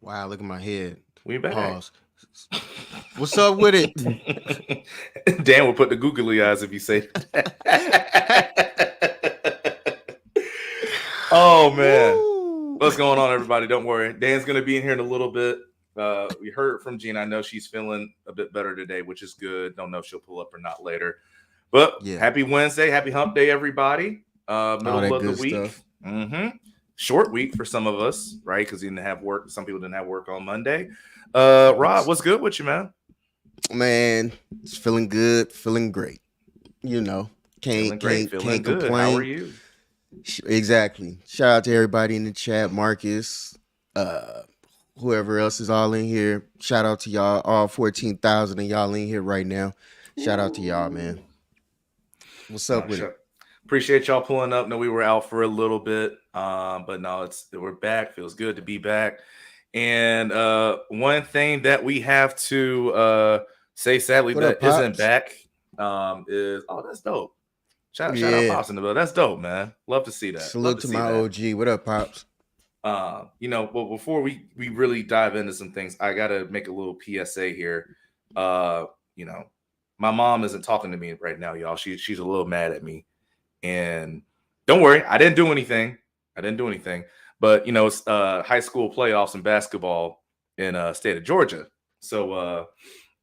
Wow, look at my head. We back. Pause. What's up with it? Dan will put the googly eyes if you say that. Oh man. Woo. What's going on, everybody? Don't worry. Dan's gonna be in here in a little bit. We heard from Gina. I know she's feeling a bit better today, which is good. Don't know if she'll pull up or not later. But Yeah. happy Wednesday, happy hump day, everybody. All Middle that of the good week. stuff. Short week for some of us, right? Because you didn't have work. Some people didn't have work on Monday. Rob, what's good with you, man? Man, it's feeling good, feeling great. You know, Feeling great, feeling good. complain. How are you? Exactly. Shout out to everybody in the chat, Marcus, whoever else is all in here. Shout out to y'all, all 14,000 of y'all in here right now. Shout out to y'all, man. What's up with it? Appreciate y'all pulling up. No, we were out for a little bit, but no, we're back. Feels good to be back. And one thing that we have to say, sadly, What that up, Pops? isn't back is that's dope. Shout out Pops in the bill. That's dope, man. Love to see that. Salute to my OG. What up, Pops? Well, before we really dive into some things, I gotta make a little PSA here. My mom isn't talking to me right now, y'all. She's a little mad at me. And don't worry, I didn't do anything. But it's high school playoffs in basketball in state of Georgia. So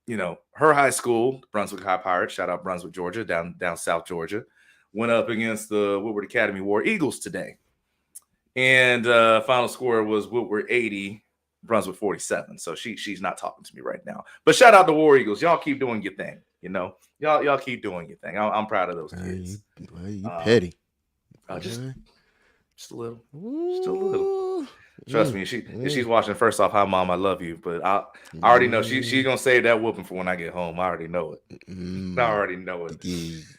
her high school, Brunswick High Pirates, shout out Brunswick, Georgia, down South Georgia, went up against the Woodward Academy War Eagles today. And final score was Woodward 80, Brunswick 47. So she's not talking to me right now. But shout out to War Eagles. Y'all keep doing your thing. Y'all keep doing your thing. I'm proud of those kids. You petty. Just a little. Just a little. Trust me, if she's watching, first off, hi mom, I love you. But I already know she's gonna save that whooping for when I get home. I already know it. I already know it.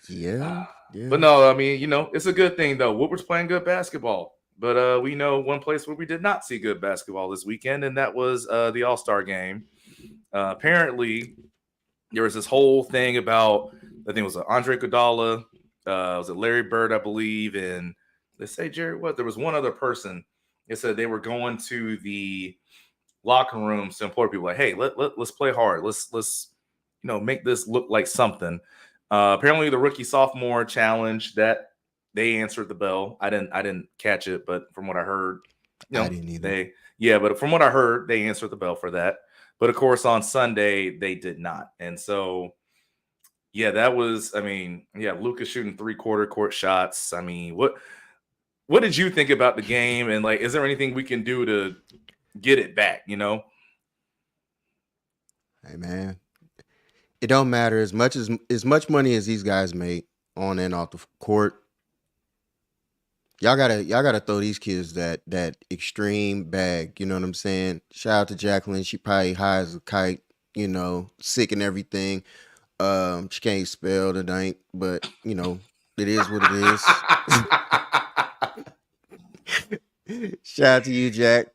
Yeah. But no, I mean, it's a good thing though. Woodward's playing good basketball. But we know one place where we did not see good basketball this weekend, and that was the All-Star game. Apparently, there was this whole thing about, I think it was Andre Iguodala, was it Larry Bird, I believe, and they say Jerry what? There was one other person. They said they were going to the locker rooms to implore people like, hey, let's play hard. Let's make this look like something. Apparently, the rookie sophomore challenge that they answered the bell. I didn't catch it, but from what I heard, I didn't either. But from what I heard, they answered the bell for that. But of course, on Sunday they did not, and so that was. I mean, Lucas shooting 3/4 court shots. I mean, what did you think about the game? And like, is there anything we can do to get it back? Hey man, it don't matter as much money as these guys make on and off the court. Y'all gotta throw these kids that extreme bag. You know what I'm saying? Shout out to Jacqueline. She probably high as a kite. Sick and everything. She can't spell tonight, but it is what it is. Shout out to you, Jack.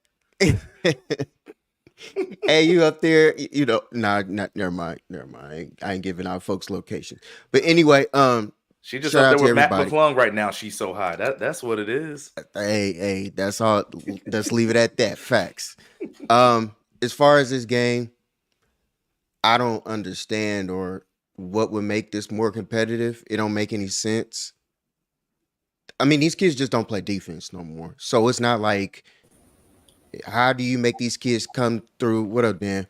Hey, you up there? Never mind. I ain't giving out folks' location. But anyway, she just up there with Matt McClung right now. She's so high. That's what it is. Hey, that's all. Let's leave it at that. Facts. As far as this game, I don't understand or what would make this more competitive. It don't make any sense. I mean, these kids just don't play defense no more. So it's not like, how do you make these kids come through? What up, Dan?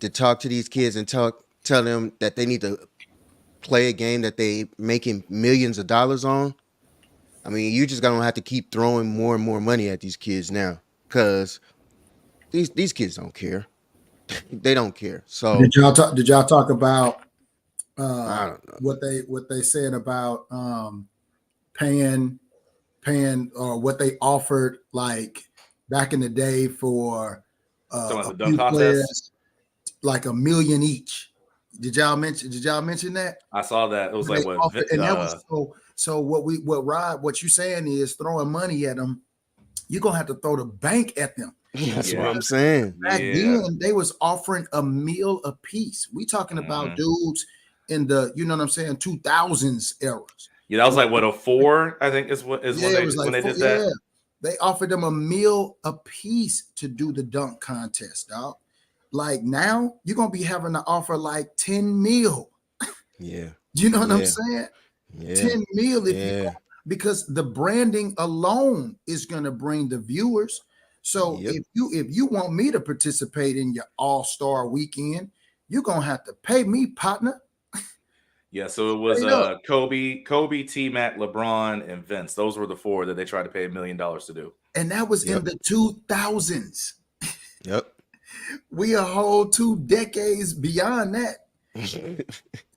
To talk to these kids and tell them that they need to play a game that they making millions of dollars on. I mean, you just gonna have to keep throwing more and more money at these kids now, because these kids don't care. They don't care. So did y'all talk about I don't know what they said about paying or what they offered like back in the day for the dunk contest, like $1 million each. Did y'all mention that? I saw that. It was like what? And that was so what you saying is throwing money at them. You're gonna have to throw the bank at them. That's what I'm saying. Back then, they was offering $1 million a piece. We talking about dudes in the 2000s eras. Yeah, that was like what, 04, I think is when they did that. They offered them a meal a piece to do the dunk contest, dog. Like now, you're gonna be having to offer like 10 meal. Yeah. You know what I'm Yeah. saying? Yeah. 10 meal if you Yeah. because the branding alone is gonna bring the viewers. So Yep. if you want me to participate in your all-star weekend, you're gonna have to pay me, partner. Yeah, so it was Straight up. Kobe, T-Mac, LeBron, and Vince. Those were the four that they tried to pay $1 million to do. And that was in Yep. the 2000s. Yep. We a whole 2 decades beyond that.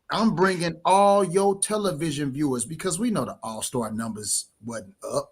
I'm bringing all your television viewers because we know the all-star numbers wasn't up.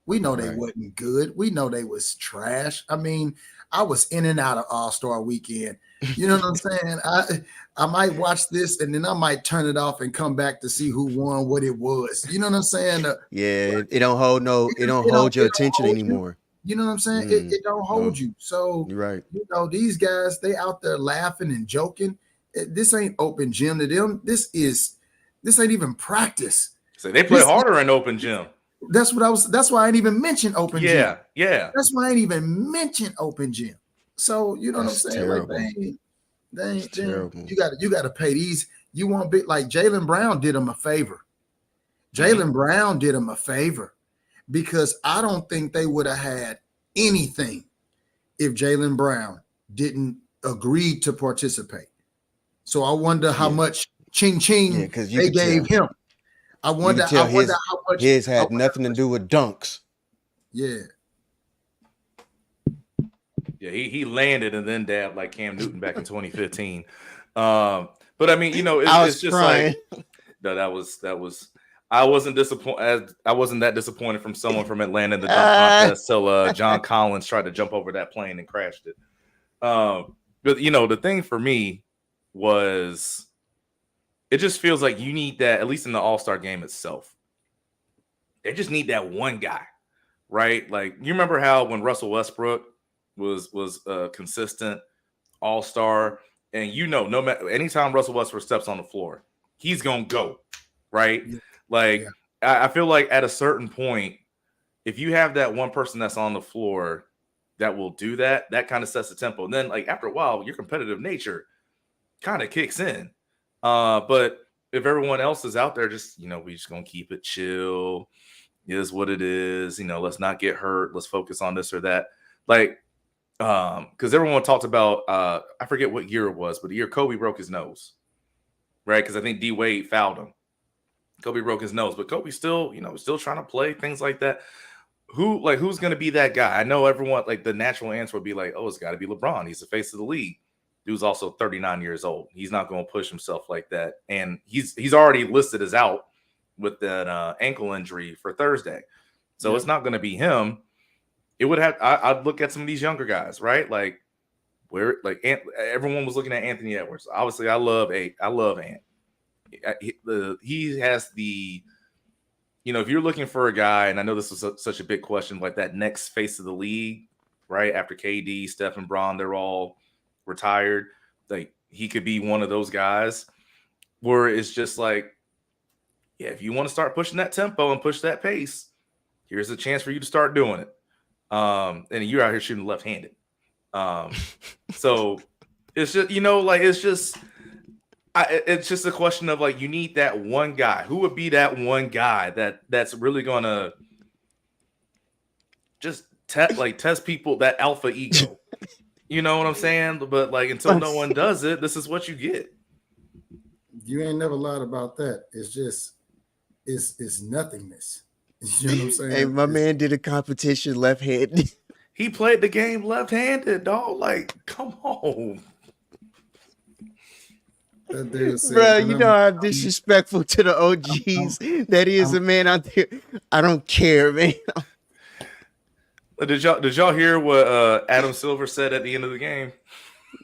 We know they Right. wasn't good. We know they was trash. I mean, I was in and out of All-Star Weekend. You know what I'm saying? I might watch this and then I might turn it off and come back to see who won, what it was. You know what I'm saying? Yeah, it don't hold It hold your it don't attention hold you. anymore. You know what I'm saying? It don't hold No, you. So, you're right. you know, these guys, they out there laughing and joking. This ain't open gym to them. This ain't even practice. So they play This- harder in open gym. That's why I ain't even mention open gym. Yeah. That's why I ain't even mention open gym. So you know That's what I'm saying? terrible. Like they ain't Terrible. you gotta pay these. You want bit like Jaylen Brown did him a favor. Jaylen Brown did him a favor because I don't think they would have had anything if Jaylen Brown didn't agree to participate. So I wonder how much ching Yeah, because you they could gave tell. him. I You wonder could tell how much his had nothing to do with dunks. Yeah. Yeah, he landed and then dabbed like Cam Newton back in 2015. But I mean, you know, it's just crying. like no, that was. I wasn't disappointed. I wasn't that disappointed from someone from Atlanta in the dunk contest till John Collins tried to jump over that plane and crashed it. But you know, the thing for me was, it just feels like you need that, at least in the All-Star game itself. They just need that one guy, right? Like, you remember how when Russell Westbrook was consistent All-Star, and you know, no matter anytime Russell Westbrook steps on the floor, he's gonna go, right? Yeah. Like, Yeah. I feel like at a certain point, if you have that one person that's on the floor that will do that, that kind of sets the tempo. And then, like, after a while, your competitive nature kind of kicks in. But if everyone else is out there, just, you know, we just gonna keep it chill. It is what it is. You know, let's not get hurt. Let's focus on this or that. Like, because everyone talked about, I forget what year it was, but the year Kobe broke his nose, right? Because I think D Wade fouled him. Kobe broke his nose, but Kobe still, you know, still trying to play, things like that. Who's going to be that guy? I know everyone, like, the natural answer would be like, oh, it's got to be LeBron. He's the face of the league. Dude's also 39 years old. He's not going to push himself like that. And he's already listed as out with that ankle injury for Thursday. So it's not going to be him. It would have, I'd look at some of these younger guys, right? Like, where, like, everyone was looking at Anthony Edwards. Obviously, I love Ant. He has the, you know, if you're looking for a guy, and I know this was such a big question, like that next face of the league, right? After KD, Steph, and Bron, they're all retired. Like, he could be one of those guys where it's just like, yeah, if you want to start pushing that tempo and push that pace, here's a chance for you to start doing it. And you're out here shooting left-handed. So it's just, you know, like, it's just a question of, like, you need that one guy. Who would be that one guy that's really gonna just test people, that alpha ego? You know what I'm saying? But, like, until no one does it, this is what you get. You ain't never lied about that. It's just it's nothingness. You know what I'm saying? Hey, my man did a competition left-handed. He played the game left-handed, dog. Like, come on. That dude said, Bro, you know how disrespectful to the OGs that is a man out there. I don't care, man. Did y'all hear what Adam Silver said at the end of the game?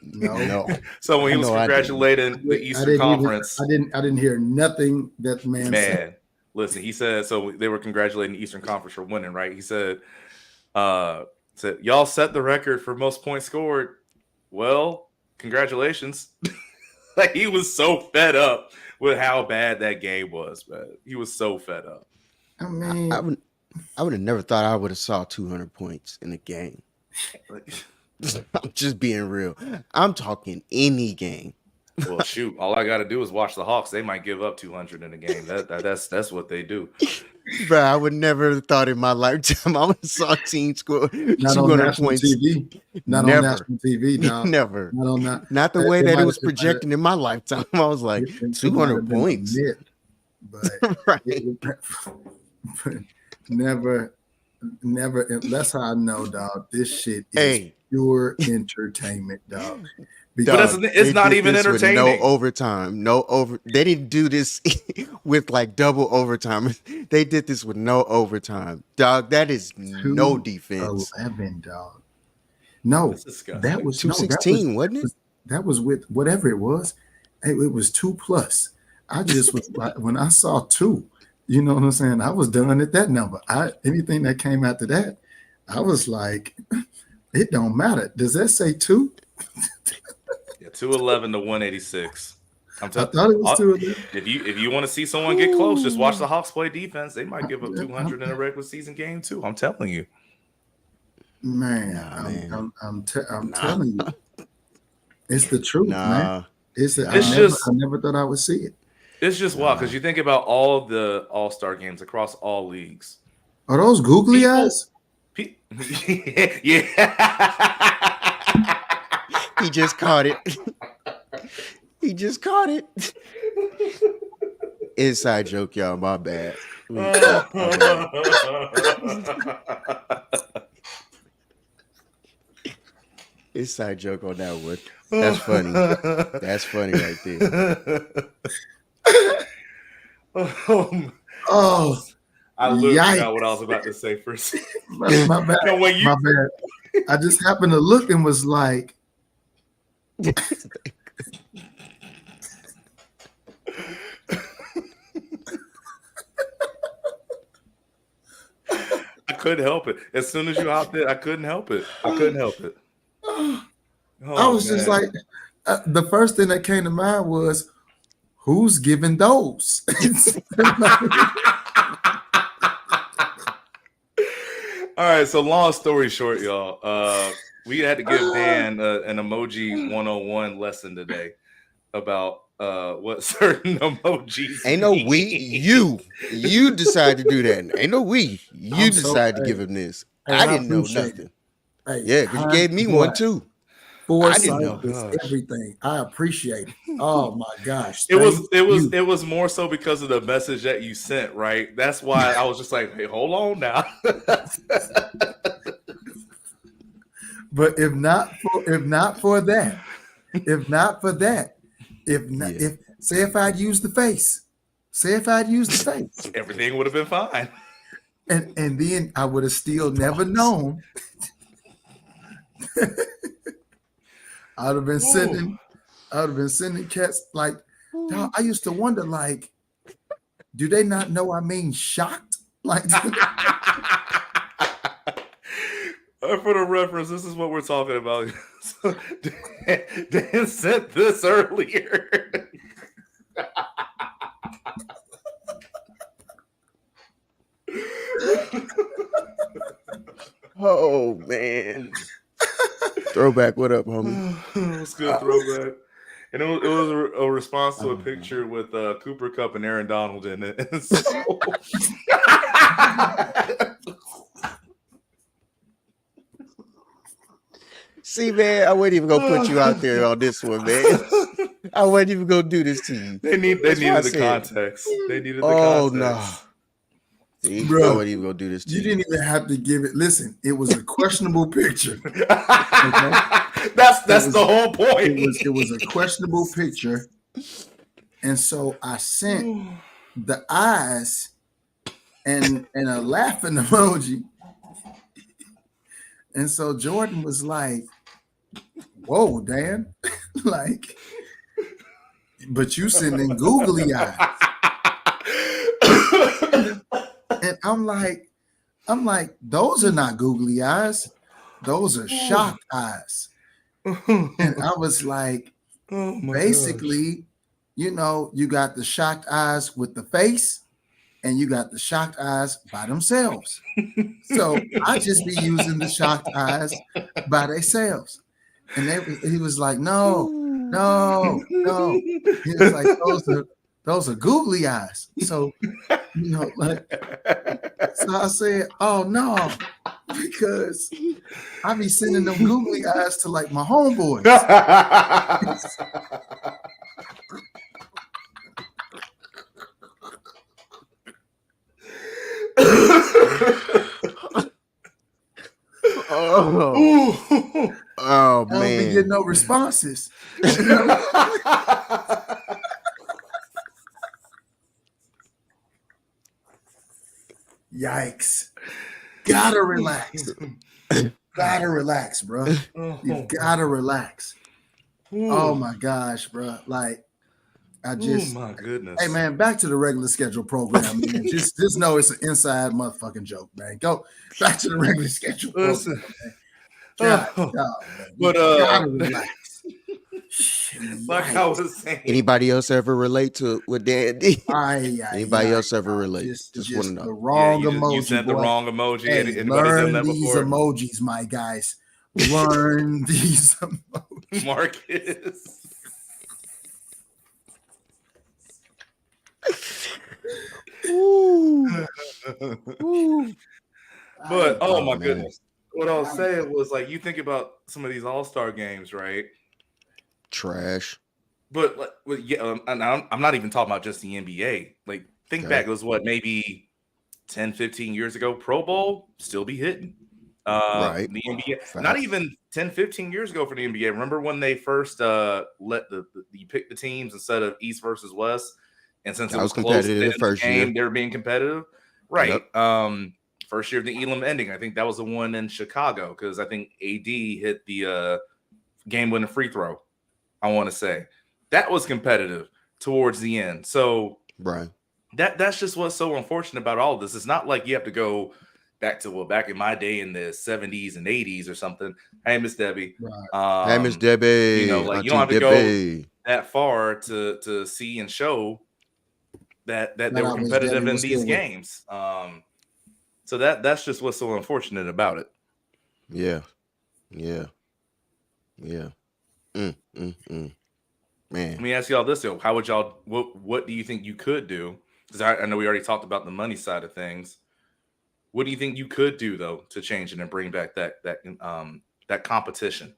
No. So when he was congratulating the Eastern Conference, I didn't hear nothing that man said. Listen, he said, so they were congratulating the Eastern Conference for winning, right? He said, y'all set the record for most points scored. Well, congratulations. Like, he was so fed up with how bad that game was, man. He was so fed up. I mean, I would have never thought I would have saw 200 points in a game. I'm just being real. I'm talking any game. Well, shoot, all I got to do is watch the Hawks. They might give up 200 in a game. That's what they do. Bro, I would never have thought in my lifetime I would have saw a team score Not on 200 national points. TV. Not Never. on national TV, dog. Never. Not on that. Not the way that it was projected in my lifetime. I was like, it 200 might have points. been a myth, but Right. never. That's how I know, dog. This shit is Hey. pure entertainment, dog. But it's not even entertaining. No overtime. They didn't do this with like double overtime. They did this with no overtime. Dog, that is no defense. 11, dog. No, that was 216, wasn't it? That was with whatever it was. It was 2+. I just was like, when I saw 2, you know what I'm saying? I was done at that number. Anything that came after that, I was like, it don't matter. Does that say 2? Yeah, 211 to 186. I thought it was 211. If you want to see someone get close, just watch the Hawks play defense. They might give up 200 in a regular season game too. I'm telling you. Man, I'm telling you, it's the truth, man. I never thought I would see it. It's just wild because you think about all of the All-Star games across all leagues. Are those googly eyes? Yeah. He just caught it. He just caught it. Inside joke, y'all. My bad. Inside joke on that one. That's funny. That's funny right there. Oh, I literally forgot what I was about to say for a second. My bad. My bad. I just happened to look and was like, I couldn't help it. As soon as you hopped in, I couldn't help it. Oh, I was just like, the first thing that came to mind was, who's giving those? All right, so long story short, y'all. We had to give Dan an emoji 101 lesson today about what certain emojis ain't no we. You decided to do that. Ain't no we. You decided to give him this. I didn't know nothing. Hey, yeah, because you gave me one too. Foresight is everything. I appreciate it. Oh my gosh. It was more so because of the message that you sent, right? That's why I was just like, hey, hold on now. But if not for that, if I'd used the face, everything would have been fine. And then I would have still never known. I'd have been sending cats like, dog, I used to wonder, like, do they not know I mean shocked? Like, for the reference, this is what we're talking about. So, Dan sent this earlier. Oh man. Throwback, what up, homie? It's good throwback. And it was a response to a picture with Cooper Kupp and Aaron Donald in it. And so... See, man, I wasn't even gonna put you out there on this one, man. I wasn't even gonna do this to you. They needed the context. They needed the context. No. See, bro, I wasn't even gonna do this to you. You didn't even have to give it. Listen, it was a questionable picture. Okay? That's the whole point. It was a questionable picture, and so I sent the eyes and a laughing emoji. And so Jordan was like, whoa, Dan. Like, but you sending googly eyes. And I'm like, those are not googly eyes. Those are shocked eyes. And I was like, basically, you know, you got the shocked eyes with the face, and you got the shocked eyes by themselves. So I just be using the shocked eyes by themselves. And he was like, no. He was like, those are googly eyes. So, like, so I said, oh no, because I be sending them googly eyes to like my homeboys. Oh I don't be man. getting no responses. Yikes. Gotta relax. Gotta relax, bro. You gotta relax. Oh my gosh, bro. Like, I just, oh my goodness. hey man, back to the regular schedule program, man. just know it's an inside motherfucking joke, man. Go back to the regular schedule program, man. God, man. But gotta relax. like I was saying, Anybody else ever relate to what Dan did? Anybody else ever relate? Just want to know. The wrong emoji. You sent the wrong emoji. Hey, Anybody learn that these before? emojis, my guys. Learn these emojis. Marcus. Ooh. Ooh. But oh my man. goodness. What I was saying was, like, you think about some of these all-star games, right? Trash. But like, yeah, and I'm not even talking about just the NBA. Like, think back, it was what, maybe 10, 15 years ago, Pro Bowl still be hitting. Right. The NBA, Facts. not even 10, 15 years ago for the NBA. Remember when they first let you pick the teams instead of East versus West? And since That it was was competitive close the first game, year. they were being competitive. Right. Yep. First year of the Elam ending, I think that was the one in Chicago, because I think AD hit the game-winning free throw, I want to say. That was competitive towards the end. So Right. that's just what's so unfortunate about all of this. It's not like you have to go back in my day in the 70s and 80s or something. Hey, Miss Debbie. Right. Hey, Miss Debbie. Like, you don't have to go that far to see and show that they were competitive in these games. So that's just what's so unfortunate about it. Yeah. Man. Let me ask y'all this though: how would y'all? What do you think you could do? Because I know we already talked about the money side of things. What do you think you could do though to change it and bring back that competition?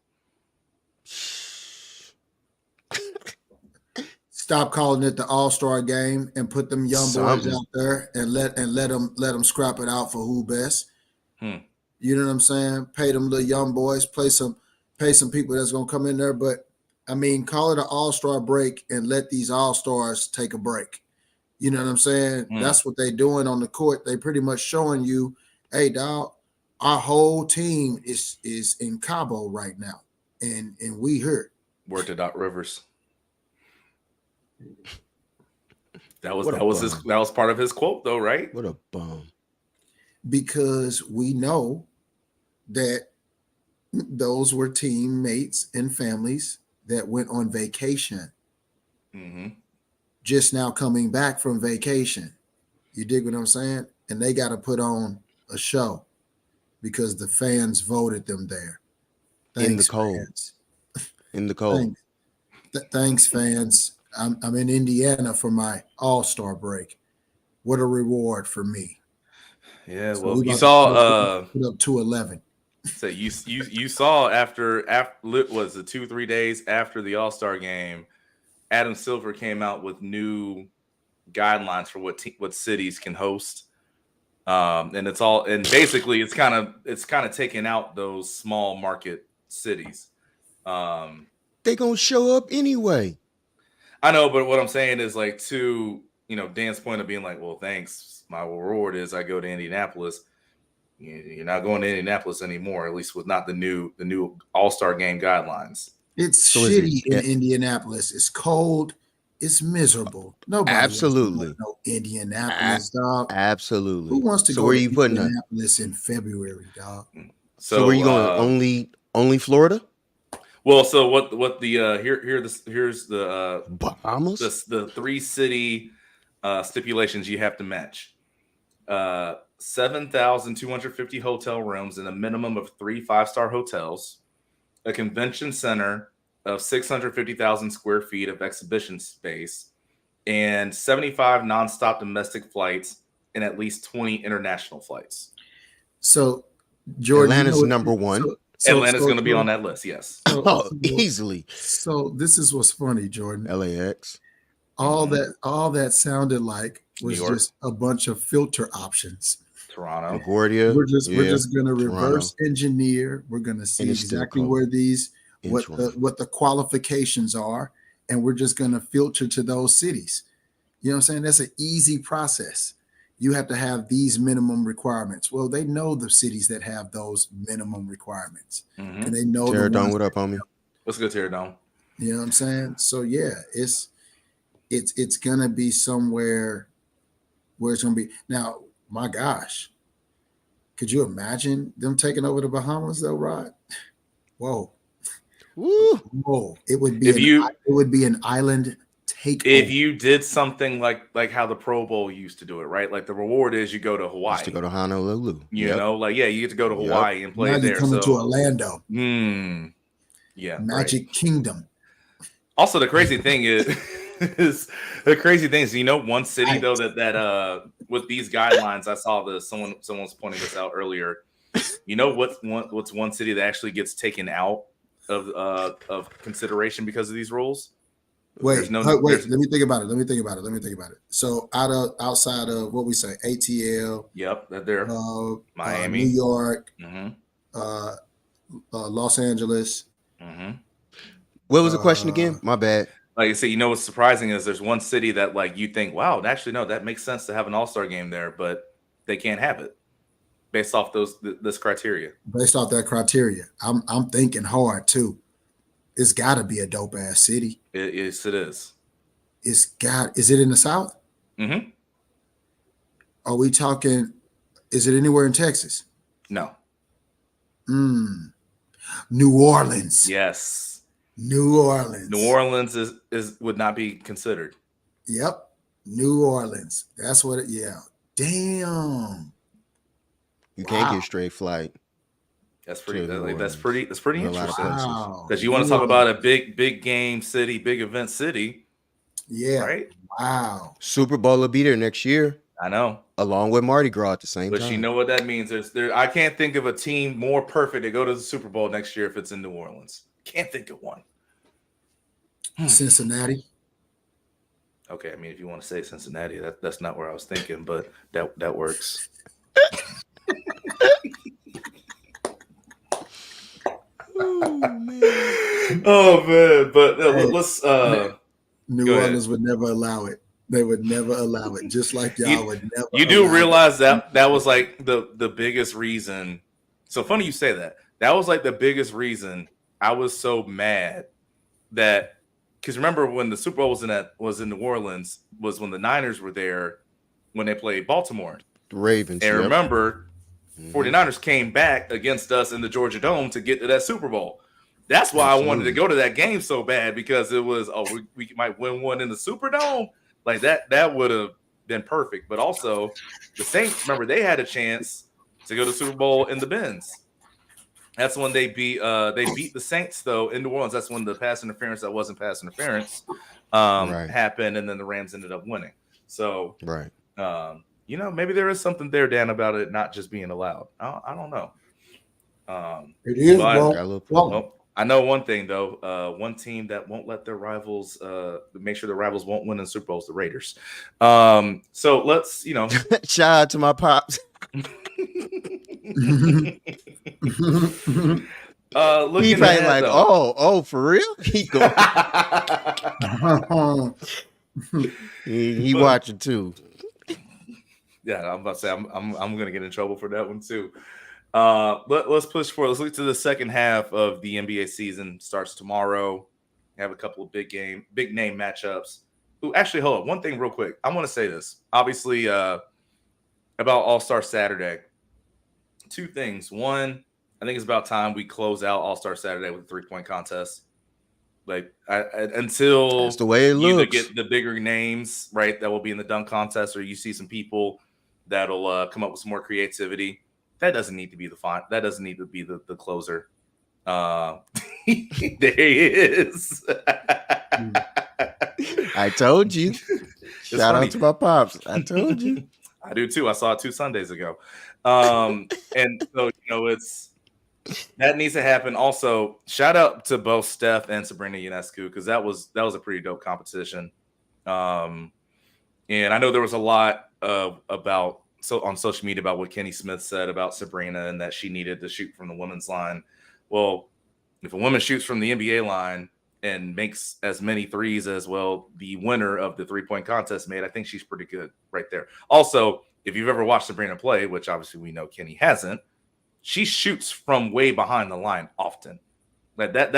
Stop calling it the All-Star game and put them young boys out there and let them scrap it out for who best. You know what I'm saying? Pay them little young boys, pay some people that's gonna come in there. But I mean, call it an All-Star break and let these All-Stars take a break. You know what I'm saying? That's what they're doing on the court. They pretty much showing you, hey, dog, our whole team is in Cabo right now, and we here. Word to Doc Rivers. That was part of his quote though, right? What a bum. Because we know that those were teammates and families that went on vacation. Just now coming back from vacation. You dig what I'm saying? And they got to put on a show because the fans voted them there. Thanks, in the cold. Fans. In the cold. Thanks, fans. I'm in Indiana for my All-Star break. What a reward for me. Yeah, so well, you saw put up 211. So you saw after was it 2-3 days after the All-Star game, Adam Silver came out with new guidelines for what cities can host. And basically it's kind of taking out those small market cities. They gonna show up anyway. I know, but what I'm saying is, like, to Dan's point of being like, well, thanks, my reward is I go to Indianapolis. You're not going to Indianapolis anymore, at least with not the new All-Star game guidelines. It's shitty in Indianapolis. It's cold. It's miserable. Nobody absolutely wants to go to Indianapolis, dog. Absolutely. Who wants to go where to you putting Indianapolis in February, dog? So where you going? Only Florida? Well, so what the here's the Bahamas? the 3 city stipulations you have to match. 7,250 hotel rooms and a minimum of 3 5-star hotels, a convention center of 650,000 square feet of exhibition space, and 75 nonstop domestic flights and at least 20 international flights. So, Jordan, Atlanta's number one. Atlanta's going to be on that list, yes. Easily. So this is what's funny, Jordan. LAX. All that sounded like was just a bunch of filter options. Toronto, LaGuardia. We're just going to reverse engineer. We're going to see exactly where what the qualifications are, and we're just going to filter to those cities. You know what I'm saying? That's an easy process. You have to have these minimum requirements. Well, they know the cities that have those minimum requirements, and they know. Terradome, what up, homie? Let's go, Terradome. You know what I'm saying? So yeah, it's gonna be somewhere where it's gonna be. Now, my gosh, could you imagine them taking over the Bahamas though, Rod? Whoa. Woo. Whoa. It would be an island takeover. If you did something like how the Pro Bowl used to do it, right? Like the reward is you go to Hawaii. Just to go to Honolulu. You know, like you get to go to Hawaii and play now there. You're coming to Orlando. Yeah. Magic Kingdom. Also, the crazy thing is you know, one city though that with these guidelines, I saw this. Someone's pointing this out earlier. You know what's one city that actually gets taken out of consideration because of these rules? Wait. Let me think about it. So outside of what we say, ATL. Yep, that there. Miami, New York, Los Angeles. What was the question again? My bad. Like I say, you know what's surprising is there's one city that like you think, wow, actually no, that makes sense to have an all-star game there, but they can't have it based off this criteria. Based off that criteria, I'm thinking hard too. It's got to be a dope ass city. It is. Is it in the South? Are we talking? Is it anywhere in Texas? No. New Orleans. Yes. New Orleans. New Orleans would not be considered. Yep. New Orleans. That's what it. Yeah. Damn. You can't get straight flight. That's pretty. That's pretty interesting. Because you want to New talk about a big game city, big event city. Yeah. Right. Wow. Super Bowl will be there next year. I know. Along with Mardi Gras at the same time. But you know what that means? I can't think of a team more perfect to go to the Super Bowl next year if it's in New Orleans. Can't think of one. Cincinnati. Okay, I mean, if you want to say Cincinnati, that's not where I was thinking, but that works. Oh man, but let's. New Orleans would never allow it. They would never allow it. Just like y'all would never. You do realize that was like the biggest reason. So funny you say that. That was like the biggest reason I was so mad that, because remember when the Super Bowl was in New Orleans was when the Niners were there when they played Baltimore. The Ravens. And remember, 49ers came back against us in the Georgia Dome to get to that Super Bowl. That's why I wanted to go to that game so bad, because it was, we might win one in the Superdome. Like that would have been perfect. But also the Saints, remember, they had a chance to go to the Super Bowl in the Benz. That's when they beat the Saints though in New Orleans. That's when the pass interference that wasn't pass interference happened, and then the Rams ended up winning. So you know, maybe there is something there, Dan, about it not just being allowed. I don't know. It is. Well, I know one thing though. One team that won't let their rivals make sure the rivals won't win in Super Bowls, the Raiders. So let's, you know, shout out to my pops. Looking he probably like, oh, for real? He go. he watching too. Yeah, I'm about to say I'm gonna get in trouble for that one too. Let's push forward. Let's look to the second half of the NBA season. Starts tomorrow. We have a couple of big name matchups. Ooh, actually, hold on. One thing real quick. I want to say this. Obviously, about All-Star Saturday. Two things. One, I think it's about time we close out All-Star Saturday with a 3-point contest. Like until that's the way it you either looks. get the bigger names, right, that will be in the dunk contest, or you see some people that'll come up with some more creativity. That doesn't need to be the font. That doesn't need to be the closer. There he is. I told you. Shout funny. out to my pops. I told you. I do too. I saw it 2 Sundays ago. And so, that needs to happen. Also, shout out to both Steph and Sabrina Ionescu, because that was a pretty dope competition. And I know there was a lot about on social media about what Kenny Smith said about Sabrina and that she needed to shoot from the women's line. Well, if a woman shoots from the NBA line and makes as many threes as the winner of the 3-point contest made, I think she's pretty good right there. Also, if you've ever watched Sabrina play, which obviously we know Kenny hasn't, she shoots from way behind the line often. That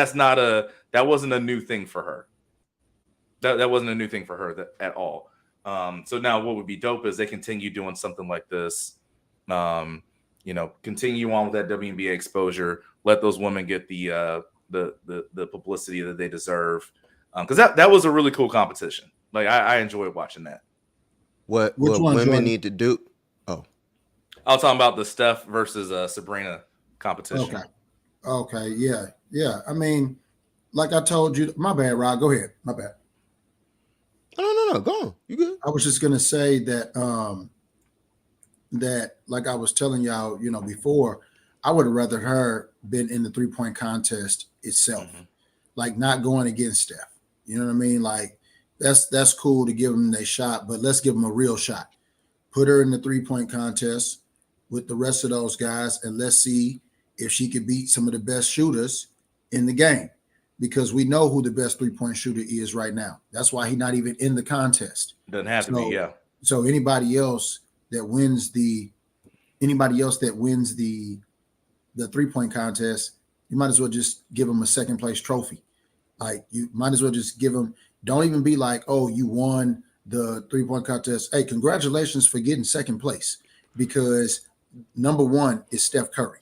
wasn't a new thing for her. That wasn't a new thing for her at all. So now what would be dope is they continue doing something like this. Continue on with that WNBA exposure. Let those women get the publicity that they deserve. Because that was a really cool competition. Like I enjoyed watching that. What women need to do? Oh, I was talking about the Steph versus Sabrina competition. Okay. Yeah. I mean, like I told you, my bad, Rod. Go ahead. My bad. No. Go on. You good? I was just gonna say that that, like I was telling y'all, before, I would have rather her been in the 3-point contest itself, like not going against Steph. You know what I mean? Like that's cool to give them their shot, but let's give them a real shot. Put her in the 3-point contest with the rest of those guys, and let's see if she could beat some of the best shooters in the game, because we know who the best 3-point shooter is right now. That's why he's not even in the contest. Doesn't have to be, yeah. So anybody else that wins the 3-point contest, you might as well just give them a second place trophy. Like you might as well just give them. Don't even be like, oh, you won the 3-point contest. Hey, congratulations for getting second place, because number one is Steph Curry.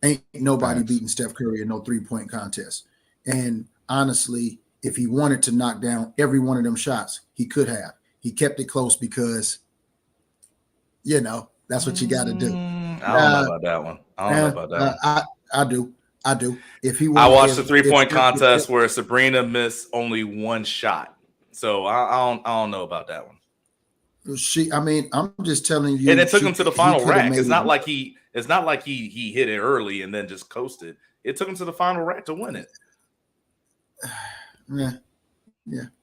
Ain't nobody beating Steph Curry in no 3-point contest. And honestly, if he wanted to knock down every one of them shots, he could have. He kept it close because, that's what you got to do. I don't know about that one. I do. If he, I watched the 3-point contest where Sabrina missed only one shot, so I don't know about that one. I'm just telling you. And it took him to the final rack. It's not like he hit it early and then just coasted. It took him to the final rack to win it. Yeah.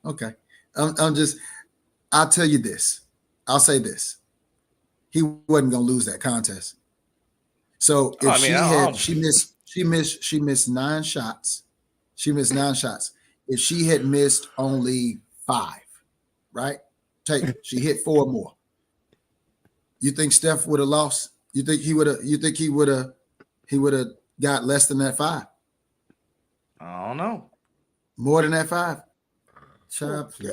Okay. I'll tell you this. I'll say this. He wasn't gonna lose that contest. So if she missed 9 shots. She missed 9 shots. If she had missed only 5, right? She hit 4 more. You think Steph would have lost? You think he would have got less than that 5? I don't know. More than that 5? Child, please.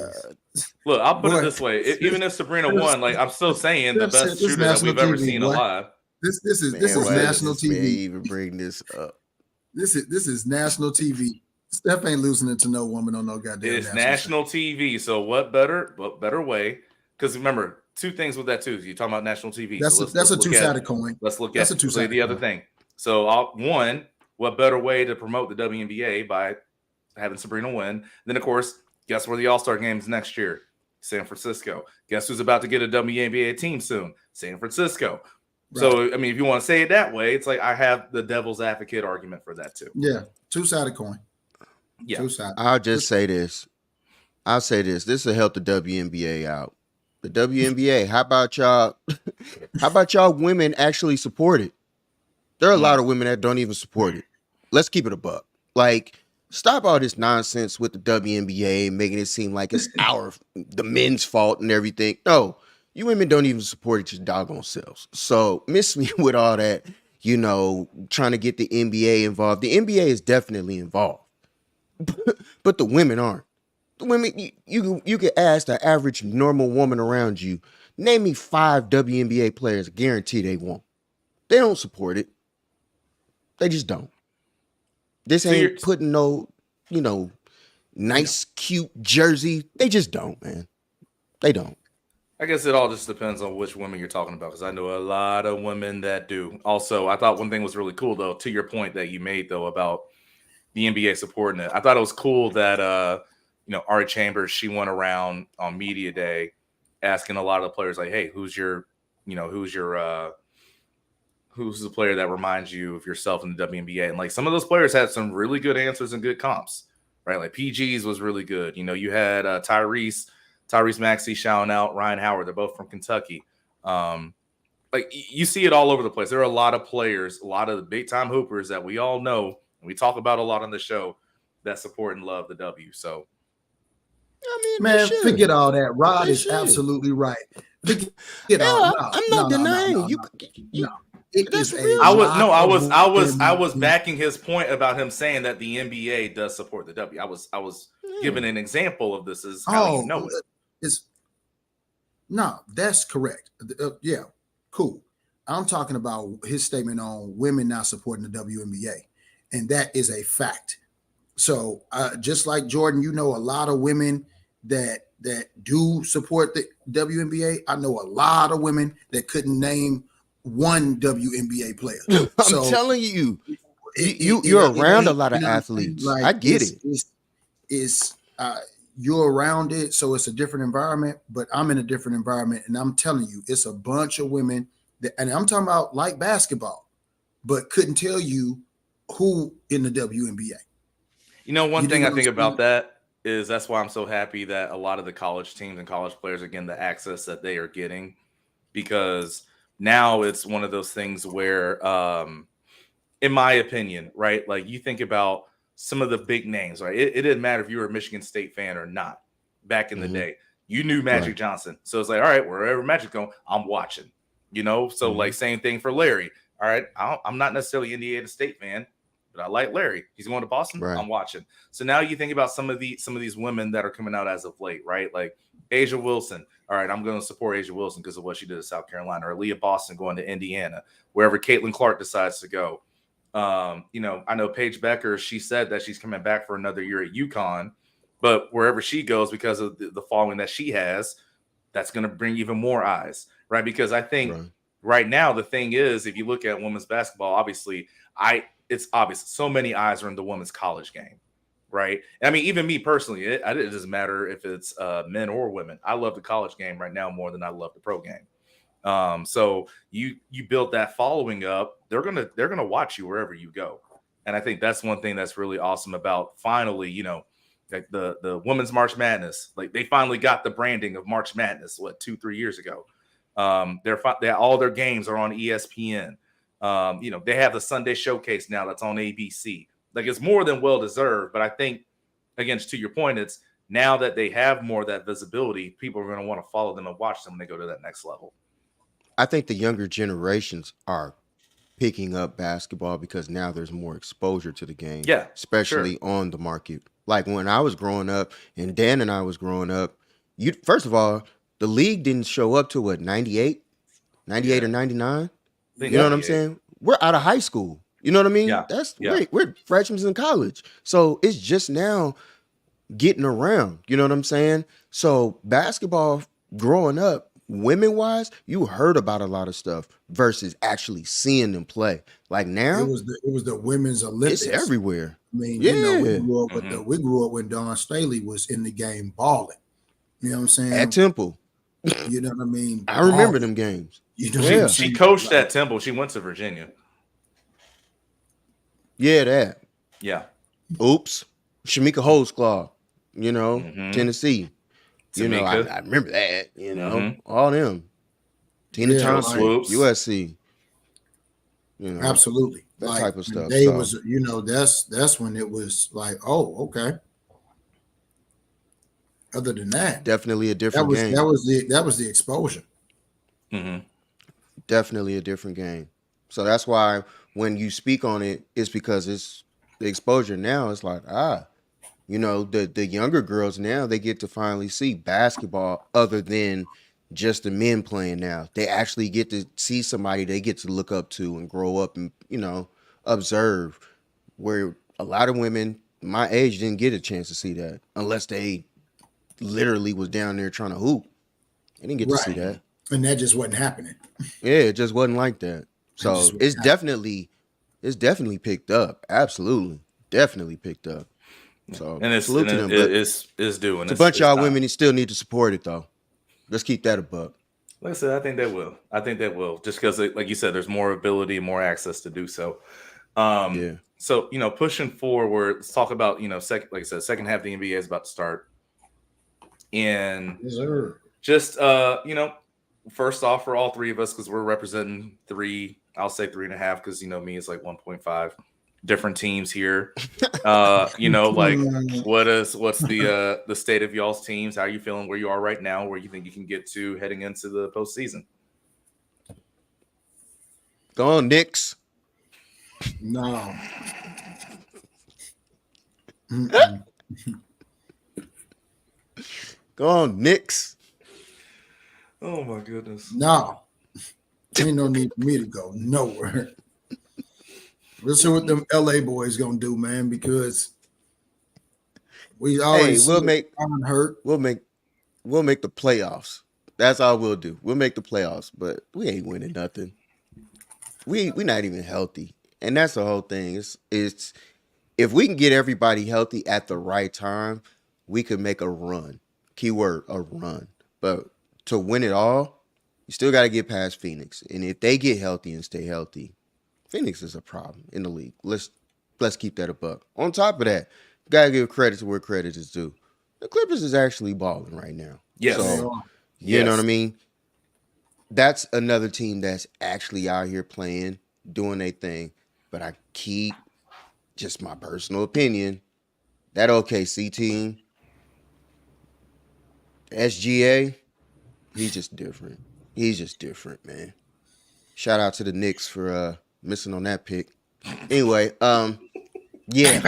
Look, I'll put it this way: even if Sabrina won, like I'm still saying the best shooter that we've ever seen alive. This is national TV. Even bring this up. This is national TV. Steph ain't losing it to no woman on no goddamn. It's national TV. So what better way? Because remember, 2 things with that too. You're talking about national TV. That's a 2-sided coin. Let's look at the other thing. So one, what better way to promote the WNBA by having Sabrina win? Then of course, guess where the All-Star game is next year? San Francisco. Guess who's about to get a WNBA team soon? San Francisco. Right. So, I mean, if you want to say it that way, it's like I have the devil's advocate argument for that too. Yeah, 2-sided coin. Yeah. 2-sided. I'll just say this. I'll say this. This will help the WNBA out. The WNBA, how about y'all? How about y'all women actually support it? There are a lot of women that don't even support it. Let's keep it a buck. Like, stop all this nonsense with the WNBA, making it seem like it's the men's fault and everything. No, you women don't even support it your doggone selves. So miss me with all that, trying to get the NBA involved. The NBA is definitely involved, but the women aren't. The women, you could ask the average normal woman around you, name me 5 WNBA players, guarantee they won't. They don't support it. They just don't. This ain't putting no, nice, cute jersey. They just don't, man. They don't. I guess it all just depends on which women you're talking about, because I know a lot of women that do. Also, I thought one thing was really cool though, to your point that you made though about the NBA supporting it. I thought it was cool that Ari Chambers, she went around on media day asking a lot of the players like, "Hey, who's the player that reminds you of yourself in the WNBA?" And like some of those players had some really good answers and good comps, right? Like PG's was really good. You had Tyrese Maxey shouting out Ryan Howard. They're both from Kentucky. Like you see it all over the place. There are a lot of players, a lot of the big time hoopers that we all know and we talk about a lot on the show that support and love the W. So, I mean, Man, forget all that. Rod They is should. absolutely right. Forget Yeah, all. I'm not denying you. No. It That's is a real. I was backing his point about him saying that the NBA does support the W. I was giving an example of this is how you know it. No, that's correct. Yeah, cool. I'm talking about his statement on women not supporting the WNBA, and that is a fact. So just like Jordan, you know a lot of women that do support the WNBA. I know a lot of women that couldn't name one WNBA player. I'm telling you, you're around a lot of athletes. Like, I get it. It's you're around it, so it's a different environment. But I'm in a different environment, and I'm telling you, it's a bunch of women that, and I'm talking about like basketball, but couldn't tell you who in the WNBA. One thing I think about that is that's why I'm so happy that a lot of the college teams and college players are getting the access that they are getting, because now it's one of those things where, in my opinion, right, like you think about some of the big names, right? It didn't matter if you were a Michigan State fan or not back in the day. You knew Magic Johnson. So it's like, all right, wherever Magic going, I'm watching, So like same thing for Larry. All right, I'm not necessarily an Indiana State fan, but I like Larry. He's going to Boston. Right. I'm watching. So now you think about some of these women that are coming out as of late, right? Like Asia Wilson. All right, I'm going to support Asia Wilson because of what she did at South Carolina, or Leah Boston going to Indiana, wherever Caitlin Clark decides to go. I know Paige Becker, she said that she's coming back for another year at UConn, but wherever she goes, because of the following that she has, that's going to bring even more eyes, right? Because I think right now, the thing is, if you look at women's basketball, obviously, it's obvious so many eyes are in the women's college game, right? I mean, even me personally, it doesn't matter if it's men or women. I love the college game right now more than I love the pro game. So you build that following up, they're gonna watch you wherever you go, and I think that's one thing that's really awesome about finally, like the women's March Madness, like they finally got the branding of March Madness 2-3 years ago. They're all their games are on ESPN. They have the Sunday Showcase now that's on ABC. Like it's more than well deserved, but I think, again, to your point, it's now that they have more of that visibility, people are going to want to follow them and watch them when they go to that next level. I think the younger generations are picking up basketball because now there's more exposure to the game, especially on the market. Like when I was growing up and Dan and I was growing up, first of all, the league didn't show up to 98 or 99. You know what I'm saying? We're out of high school. You know what I mean? Yeah. We're freshmen in college. So it's just now getting around. You know what I'm saying? So basketball growing up, women wise, you heard about a lot of stuff versus actually seeing them play. Like now, it was the women's Olympics. It's everywhere. I mean, we grew up when Dawn Staley was in the game balling. You know what I'm saying? At Temple. You know what I mean? I remember them games. She coached at Temple. She went to Virginia. Yeah, that. Yeah. Oops. Shamika Holdsclaw, Tennessee. Tamika. I remember that, all them. Tina Thompson, USC. Absolutely. That type of stuff. They was, that's when it was like, oh, okay. Other than that, definitely a different game. That was the exposure. Mm-hmm. Definitely a different game. So that's why when you speak on it, it's because it's the exposure now. It's like, the younger girls now, they get to finally see basketball other than just the men playing now. They actually get to see somebody they get to look up to and grow up and, observe, where a lot of women my age didn't get a chance to see that unless they literally was down there trying to hoop. I didn't get to see that. And that just wasn't happening. Yeah, it just wasn't like that. So it's definitely picked up. Absolutely, definitely picked up. So salute to them. It's doing. It's a bunch of y'all women. You still need to support it though. Let's keep that a buck. Like I said, I think that will. Just because, like you said, there's more ability, more access to do so. Yeah. So pushing forward, let's talk about like I said, second half of the NBA is about to start, and just first off, for all three of us, because we're representing three, I'll say 3.5, because me is like 1.5 different teams here. Like what's the state of y'all's teams? How are you feeling where you are right now? Where you think you can get to heading into the postseason? Go on, Knicks. No. Go on, Knicks. Oh my goodness. No. Ain't no need for me to go nowhere. We'll see what them LA boys gonna do, man, because we always we'll make the playoffs. That's all we'll do. We'll make the playoffs, but we ain't winning nothing. We not even healthy. And that's the whole thing. It's if we can get everybody healthy at the right time, we could make a run. Keyword, a run. But to win it all, you still got to get past Phoenix. And if they get healthy and stay healthy, Phoenix is a problem in the league. Let's keep that a buck. On top of that, got to give credit to where credit is due. The Clippers is actually balling right now. Yes. So, you know what I mean? That's another team that's actually out here playing, doing their thing. But I keep, just my personal opinion, that OKC team, SGA, he's just different. He's just different, man. Shout out to the Knicks for missing on that pick. Anyway, yeah.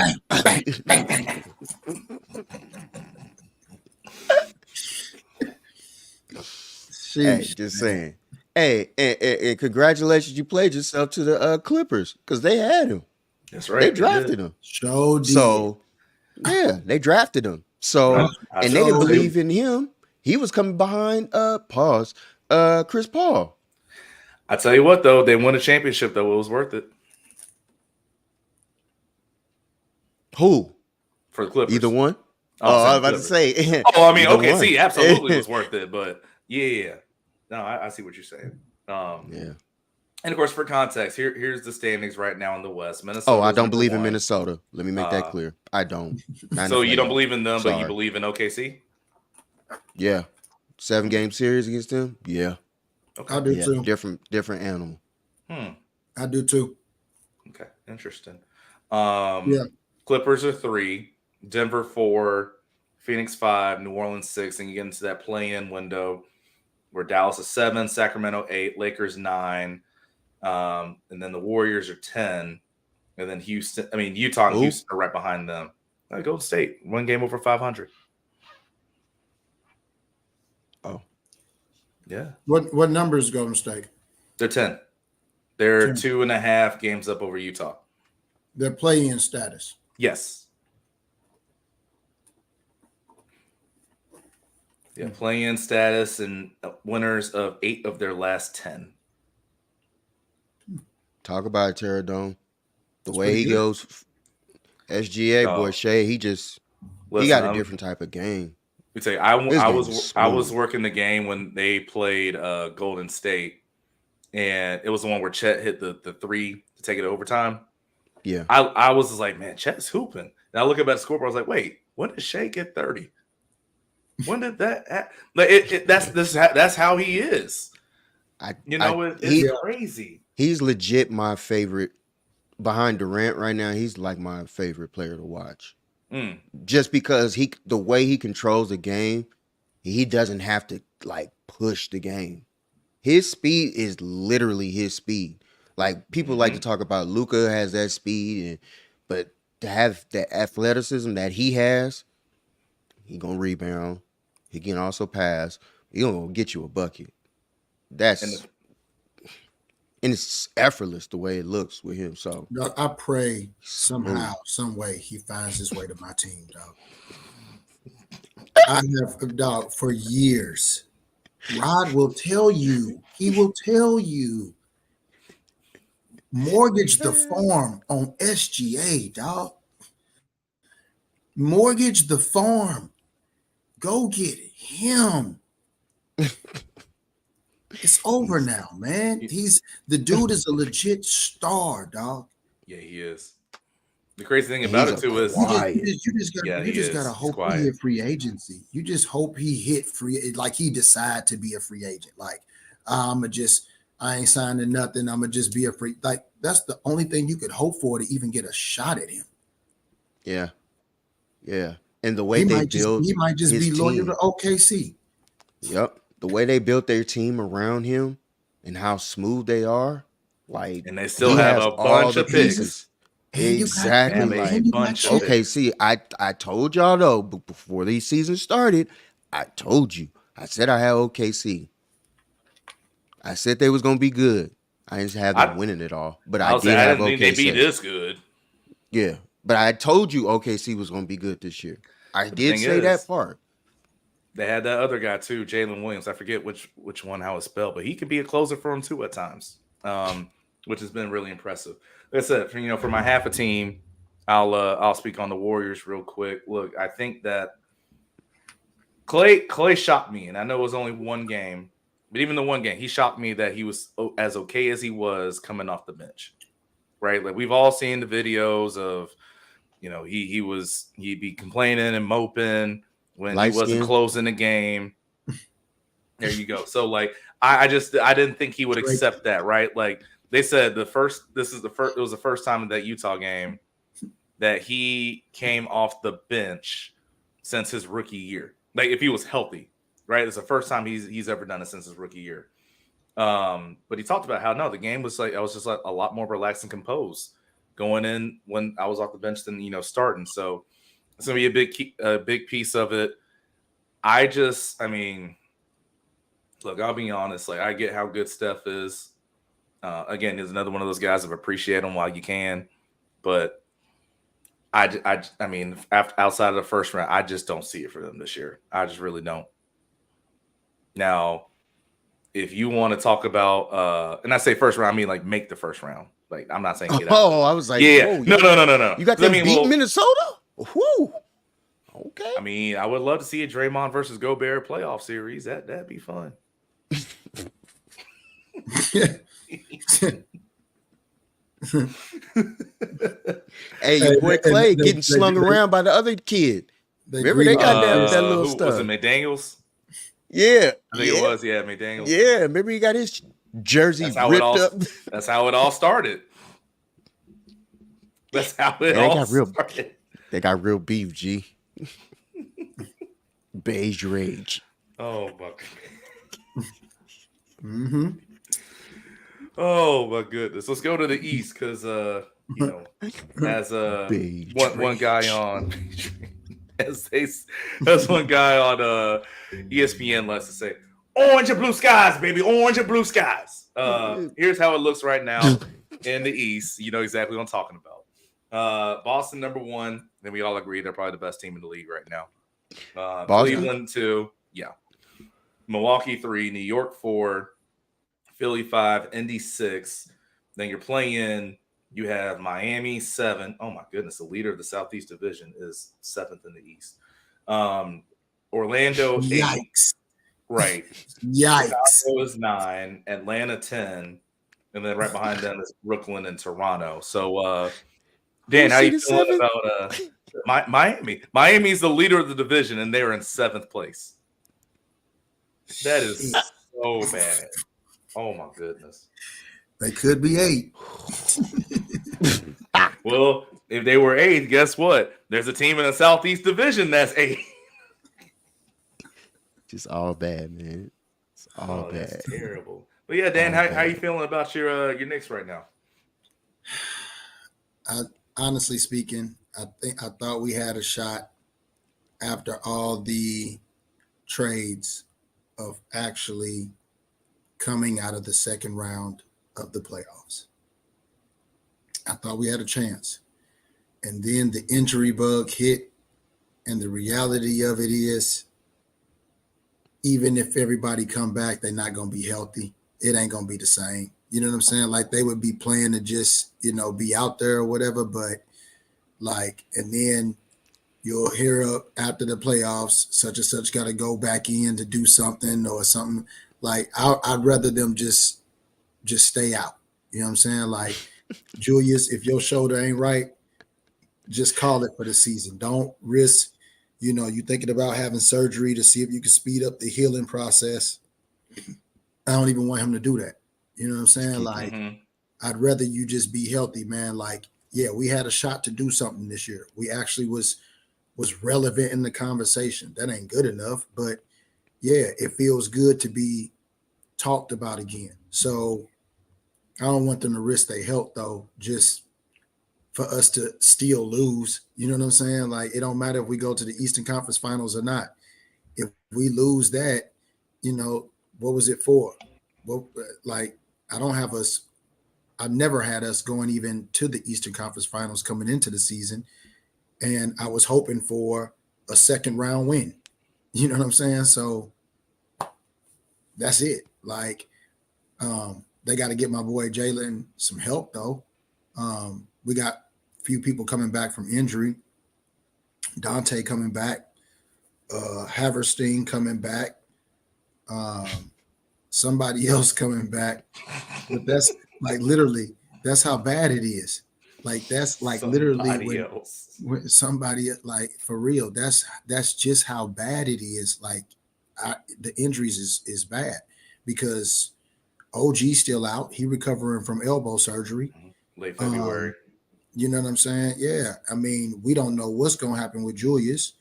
Hey, just saying. Hey, and congratulations, you played yourself to the Clippers because they had him. That's right. They drafted him. So, yeah, they drafted him. So, and they didn't believe in him. He was coming behind Chris Paul. I tell you what, though, they won a championship, though. It was worth it. Who? For the Clippers. Either one? I was about to say. OKC absolutely was worth it. But, yeah. No, I see what you're saying. Yeah. And, of course, for context, here's the standings right now in the West. Minnesota. Oh, I don't believe in Minnesota. Let me make that clear. I don't. So you don't believe in them, but you believe in OKC? Yeah. 7-game series against them? Yeah. Okay. I do too. Different animal. I do too. Okay, interesting. Clippers are 3, Denver 4, Phoenix 5, New Orleans 6, and you get into that play-in window where Dallas is 7, Sacramento 8, Lakers 9, and then the Warriors are 10, and then Utah and Houston are right behind them. Golden State, 1 game over 500. Oh. Yeah. What number is Golden State? They're 10. They're 2.5 games up over Utah. They're play-in status. Yes. Yeah, play-in status and winners of 8 of their last 10. Talk about it, Terradome. The way he goes, SGA, boy, Shea, he got a different type of game. Let me tell you, I was working the game when they played Golden State, and it was the one where Chet hit the 3 to take it to overtime. Yeah, I was just like, man, Chet's hooping. And I look up at the scoreboard, I was like, wait, when did Shea get 30? When did that? That's how he is. It's crazy. He's legit my favorite behind Durant right now. He's like my favorite player to watch. Just because the way he controls the game, he doesn't have to like push the game. His speed is literally his speed. Like people like to talk about Luka has that speed, but to have the athleticism that he has, he gonna rebound. He can also pass. He gonna get you a bucket. And it's effortless the way it looks with him. So I pray somehow, some way he finds his way to my team, dog. I have, dog, for years. Rod will tell you. He will tell you. Mortgage the farm on SGA, dog. Mortgage the farm. Go get him. It's over now, man. The dude is a legit star, dog. Yeah, he is. The crazy thing And about he's it too is You just gotta He's hope quiet. he hit free agency. You just hope he hit free, like he decide to be a free agent. Like I ain't signing nothing. I'm gonna just be a free. Like that's the only thing you could hope for to even get a shot at him. yeah, yeah. And the way they built he might just his be loyal team. to OKC. Yep. The way they built their team around him and how smooth they are, like And they still he have has a all bunch the of picks. pieces. And Exactly. Have a Like bunch of Chet. okay, picks. see, I told y'all though, but before these seasons started, I told you. I said I had OKC. I said they was gonna be good. I didn't have them winning it all, but I I'll say did I have didn't think they'd be OKC. this good. Yeah, but I told you OKC was gonna be good this year. I The did thing say is, that part. They had that other guy too, Jalen Williams. I forget which one how it's spelled, but he could be a closer for him too at times, which has been really impressive. Like I said, for my half a team, I'll speak on the Warriors real quick. Look, I think that Clay shocked me, and I know it was only one game, but even the one game, he shocked me that he was as okay as he was coming off the bench. Right, like we've all seen the videos of, he'd be complaining and moping when he Light wasn't skin. closing the game. There you go. So like I didn't think he would accept that, right? Like they said it was the first time in that Utah game that he came off the bench since his rookie year. Like if he was healthy, right? It's the first time he's ever done it since his rookie year. But he talked about how no, the game was like I was just like a lot more relaxed and composed going in when I was off the bench than starting. So it's gonna be a big piece of it. I mean, look, I'll be honest. Like I get how good Steph is. Again, he's another one of those guys that appreciate him while you can, but I mean, outside of the first round, I just don't see it for them this year. I just really don't. Now, if you want to talk about, and I say first round, I mean like make the first round. Like I'm not saying get out. Oh, I was like, yeah, whoa, no. You got them beat Minnesota? Whoo. Okay. I mean, I would love to see a Draymond versus Gobert playoff series. That'd be fun. Hey, your boy Clay getting slung around by the other kid. Remember they got that little stuff. Was it McDaniels? Yeah, I think it was. Yeah, McDaniels. Yeah, remember he got his jersey ripped up. That's how it all started. That's how it all started. They got real beef, G. Beige rage. Oh my god. Mm-hmm. Oh my goodness. Let's go to the East because as one guy on as one guy on ESPN likes to say, orange and blue skies, baby, orange and blue skies. Here's how it looks right now in the East. You know exactly what I'm talking about. Boston number 1. Then we all agree they're probably the best team in the league right now. Cleveland 2, yeah. Milwaukee 3, New York 4, Philly 5, Indy 6. Then you're playing. You have Miami 7. Oh my goodness, the leader of the Southeast Division is 7th in the East. Orlando 8. Yikes. Right. Yikes. Chicago is 9, Atlanta 10, and then right behind them is Brooklyn and Toronto. So Dan, how you feeling about Miami? Miami's the leader of the division, and they're in 7th place. That is so bad. Oh my goodness. They could be 8. Well, if they were 8, guess what? There's a team in the Southeast Division that's 8. Just all bad, man. It's all bad. That's terrible. But yeah, Dan, how you feeling about your Knicks right now? Honestly speaking, I thought we had a shot after all the trades of actually coming out of the second round of the playoffs. I thought we had a chance. And then the injury bug hit, and the reality of it is even if everybody come back, they're not gonna be healthy. It ain't gonna be the same. You know what I'm saying? Like they would be playing to just, be out there or whatever, but like, and then you'll hear up after the playoffs, such and such got to go back in to do something or something. Like I'd rather them just stay out. You know what I'm saying? Like Julius, if your shoulder ain't right, just call it for the season. Don't risk. You thinking about having surgery to see if you can speed up the healing process. I don't even want him to do that. You know what I'm saying? Like I'd rather you just be healthy, man. Like, yeah, we had a shot to do something this year. We actually was relevant in the conversation. That ain't good enough, but yeah, it feels good to be talked about again. So I don't want them to risk their health though, just for us to still lose. You know what I'm saying? Like it don't matter if we go to the Eastern Conference Finals or not. If we lose that, what was it for? Well, like I don't have us. I've never had us going even to the Eastern Conference Finals coming into the season, and I was hoping for a second round win. You know what I'm saying? So that's it. Like they got to get my boy Jalen some help though. We got a few people coming back from injury. Dante coming back, Haverstein coming back, somebody else coming back. But that's like literally, that's how bad it is. Like that's like literally when somebody like for real. That's just how bad it is. Like the injuries is bad because OG's still out. He recovering from elbow surgery. Late February. You know what I'm saying? Yeah. I mean, we don't know what's going to happen with Julius.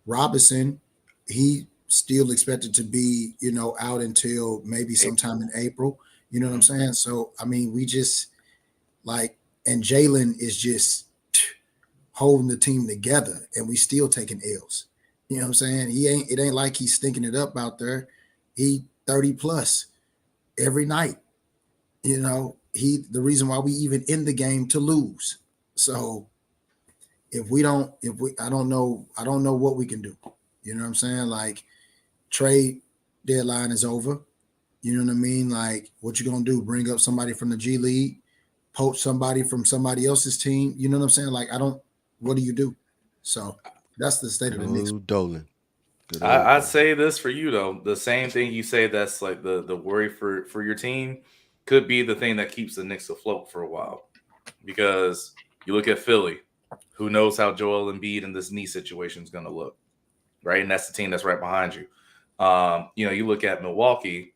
Robinson, he still expected to be, out until maybe sometime in April. You know what I'm saying? So, I mean, we just like, and Jalen is just holding the team together and we still taking L's. You know what I'm saying? It ain't like he's stinking it up out there. He 30 plus every night. The reason why we even in the game to lose. So I don't know what we can do. You know what I'm saying? Like trade deadline is over. You know what I mean? Like what you gonna do? Bring up somebody from the G League, poach somebody from somebody else's team. You know what I'm saying? Like what do you do? So that's the state of the Knicks. Dolan. I'd say this for you though. The same thing you say that's like the worry for your team could be the thing that keeps the Knicks afloat for a while. Because you look at Philly, who knows how Joel Embiid in this knee situation is going to look, right? And that's the team that's right behind you. You look at Milwaukee.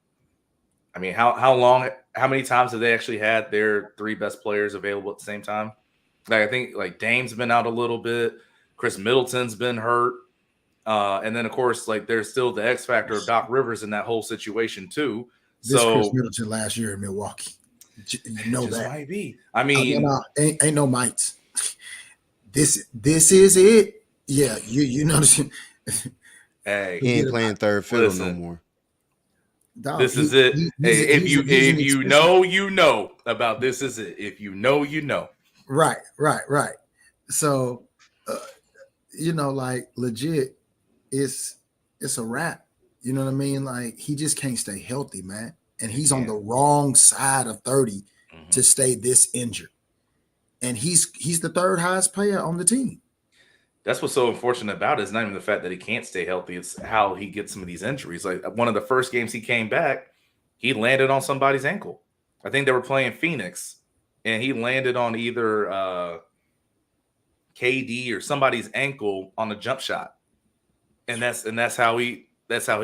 I mean, how many times have they actually had their three best players available at the same time? Like I think like Dame's been out a little bit, Chris Middleton's been hurt, and then of course like there's still the X factor of Doc Rivers in that whole situation too. This Chris Middleton last year in Milwaukee. You know that might be. I mean, ain't no mites. This is it. Yeah, you know. Hey, he ain't playing third fiddle no more. Dog, this is it. If you know about this is it. If you know. Right. So, like legit, it's a wrap. You know what I mean? Like he just can't stay healthy, man. And he's on the wrong side of 30 to stay this injured. And he's the third highest player on the team. That's what's so unfortunate about it. It's not even the fact that he can't stay healthy. It's how he gets some of these injuries. Like one of the first games he came back, he landed on somebody's ankle. I think they were playing Phoenix, and he landed on either KD or somebody's ankle on a jump shot. And that's how he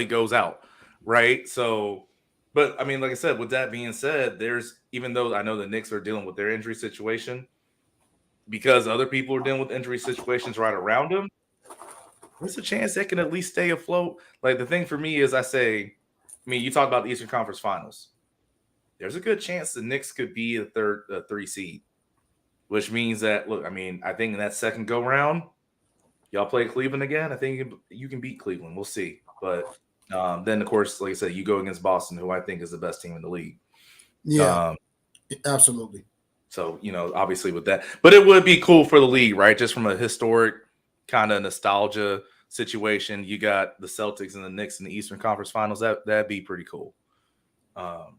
goes out. Right. So, but I mean, like I said, with that being said, even though I know the Knicks are dealing with their injury situation, because other people are dealing with injury situations right around them, there's a chance they can at least stay afloat. Like the thing for me is you talk about the Eastern Conference Finals. There's a good chance the Knicks could be a 3 seed, which means that, look, I mean, I think in that second go round, y'all play Cleveland again. I think you can beat Cleveland. We'll see. But then, of course, like I said, you go against Boston, who I think is the best team in the league. Yeah, absolutely. So, obviously with that. But it would be cool for the league, right? Just from a historic kind of nostalgia situation, you got the Celtics and the Knicks in the Eastern Conference Finals. That'd be pretty cool. And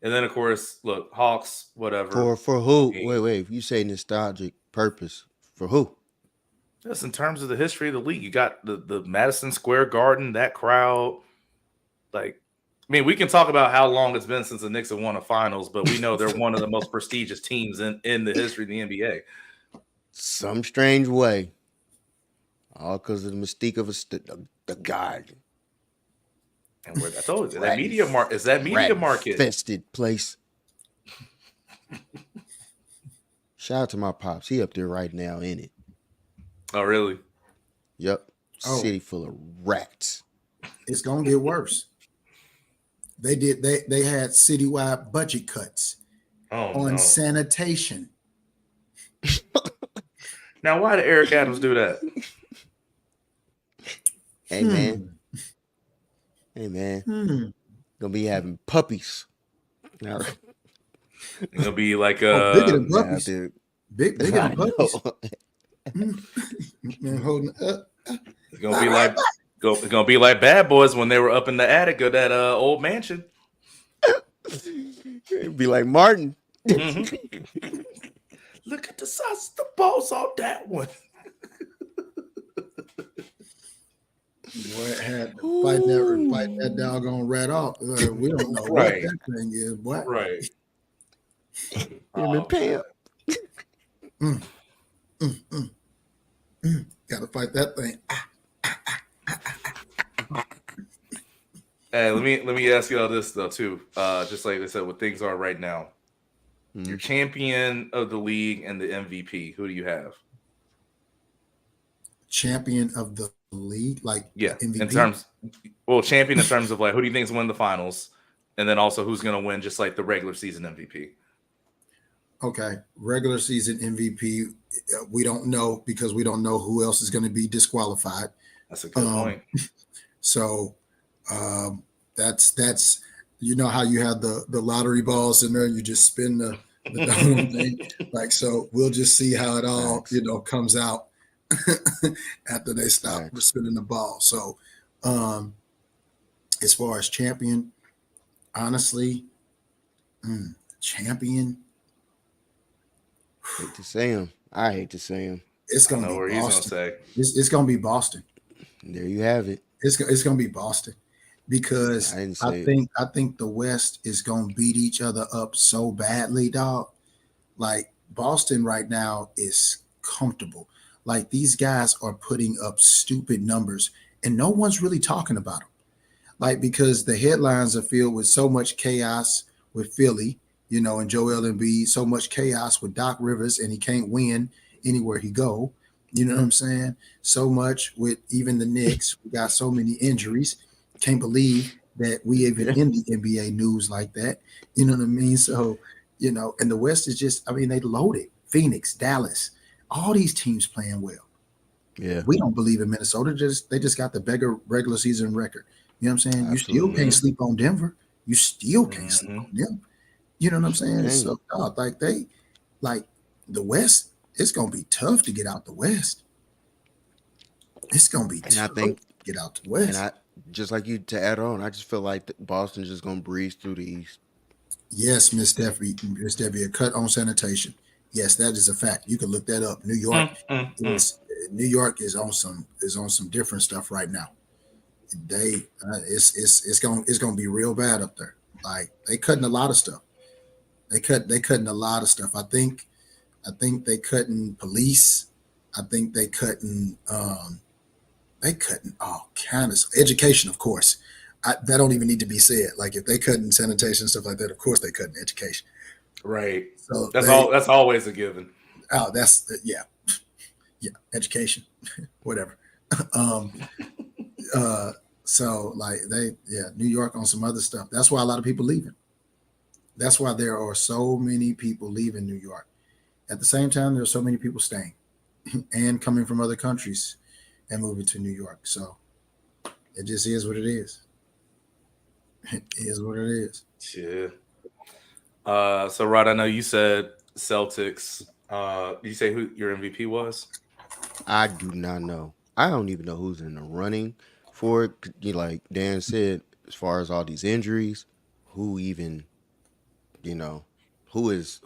then of course, look, Hawks, whatever. For who? Okay. Wait. If you say nostalgic purpose, for who? Just in terms of the history of the league, you got the Madison Square Garden, that crowd. Like, I mean, we can talk about how long it's been since the Knicks have won a finals, but we know they're one of the most prestigious teams in the history of the NBA. Some strange way. All because of the mystique of the god. And where I told you that media market infested place. Shout out to my pops. He up there right now in it. Oh, really? Yep. Oh. City full of rats. It's gonna get worse. They had citywide budget cuts on sanitation. Now, why did Eric Adams do that? Hey man. Gonna be having puppies. All right. It's gonna be like bigger than puppies. Nah, bigger than puppies. Holding up. It's gonna be like Bad Boys when they were up in the attic of that old mansion. It'd be like Martin. Mm-hmm. Look at the size of the balls on that one. Boy, had to fight that doggone rat off. We don't know what that thing is, boy. Right. Pam. Gotta fight that thing. Hey, let me ask you all this though too. Just like I said, what things are right now. Your champion of the league and the MVP. Who do you have? Champion of the league, like MVP? Champion in terms of like who do you think is winning the finals, and then also who's going to win just like the regular season MVP. Okay, regular season MVP. We don't know because we don't know who else is going to be disqualified. That's a good point. So that's you know how you have the lottery balls in there, you just spin the thing. Like, so we'll just see how it all comes out after they stop spinning the ball. So as far as champion, honestly, champion. Hate to say him. I hate to say him. It's gonna be Boston. He's gonna say. It's gonna be Boston. There you have it. It's gonna be Boston. Because I think the West is gonna beat each other up so badly, dog. Like Boston right now is comfortable. Like these guys are putting up stupid numbers, and no one's really talking about them. Like because the headlines are filled with so much chaos with Philly, and Joel Embiid, so much chaos with Doc Rivers, and he can't win anywhere he go. You know what I'm saying? So much with even the Knicks. We got so many injuries. Can't believe that we even in the NBA news like that. You know what I mean? So, and the West is just, they loaded. Phoenix, Dallas, all these teams playing well. Yeah. We don't believe in Minnesota. They just got the bigger regular season record. You know what I'm saying? Absolutely. You still can't sleep on Denver. You still can't sleep on them. You know what I'm saying? Dang. So, the West, it's going to be tough to get out the West. It's going to be tough to get out the West. And just like you, to add on, I just feel like Boston's just going to breeze through the East. Yes, Miss Debbie, a cut on sanitation. Yes, that is a fact. You can look that up. New York is on some different stuff right now. It's going to be real bad up there. Like they cutting a lot of stuff. They cutting a lot of stuff. I think they cutting police. I think they cutting all kinds of education, of course. That don't even need to be said. Like if they cutting sanitation stuff like that, of course they cutting education. Right. So that's always a given. Oh, that's education, whatever. So like New York on some other stuff. That's why a lot of people leaving. That's why there are so many people leaving New York. At the same time, there are so many people staying and coming from other countries and moving to New York. So it just is what it is. It is what it is. Yeah. So Rod, I know you said Celtics. Did you say who your MVP was? I do not know. I don't even know who's in the running for it. Like Dan said, as far as all these injuries, who even, you know, who is,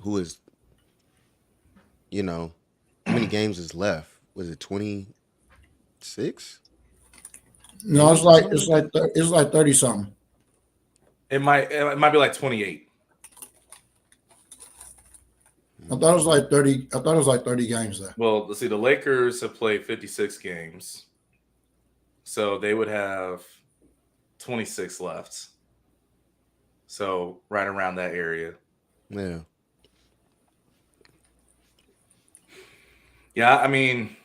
you know, how many games is left? Was it 26? No, it's Maybe like something like that. it's like 30 something. It might be like 28. I thought it was like 30. I thought it was like 30 games there. Well, let's see. The Lakers have played 56 games, so they would have 26 left. So right around that area. Yeah. Yeah, I mean,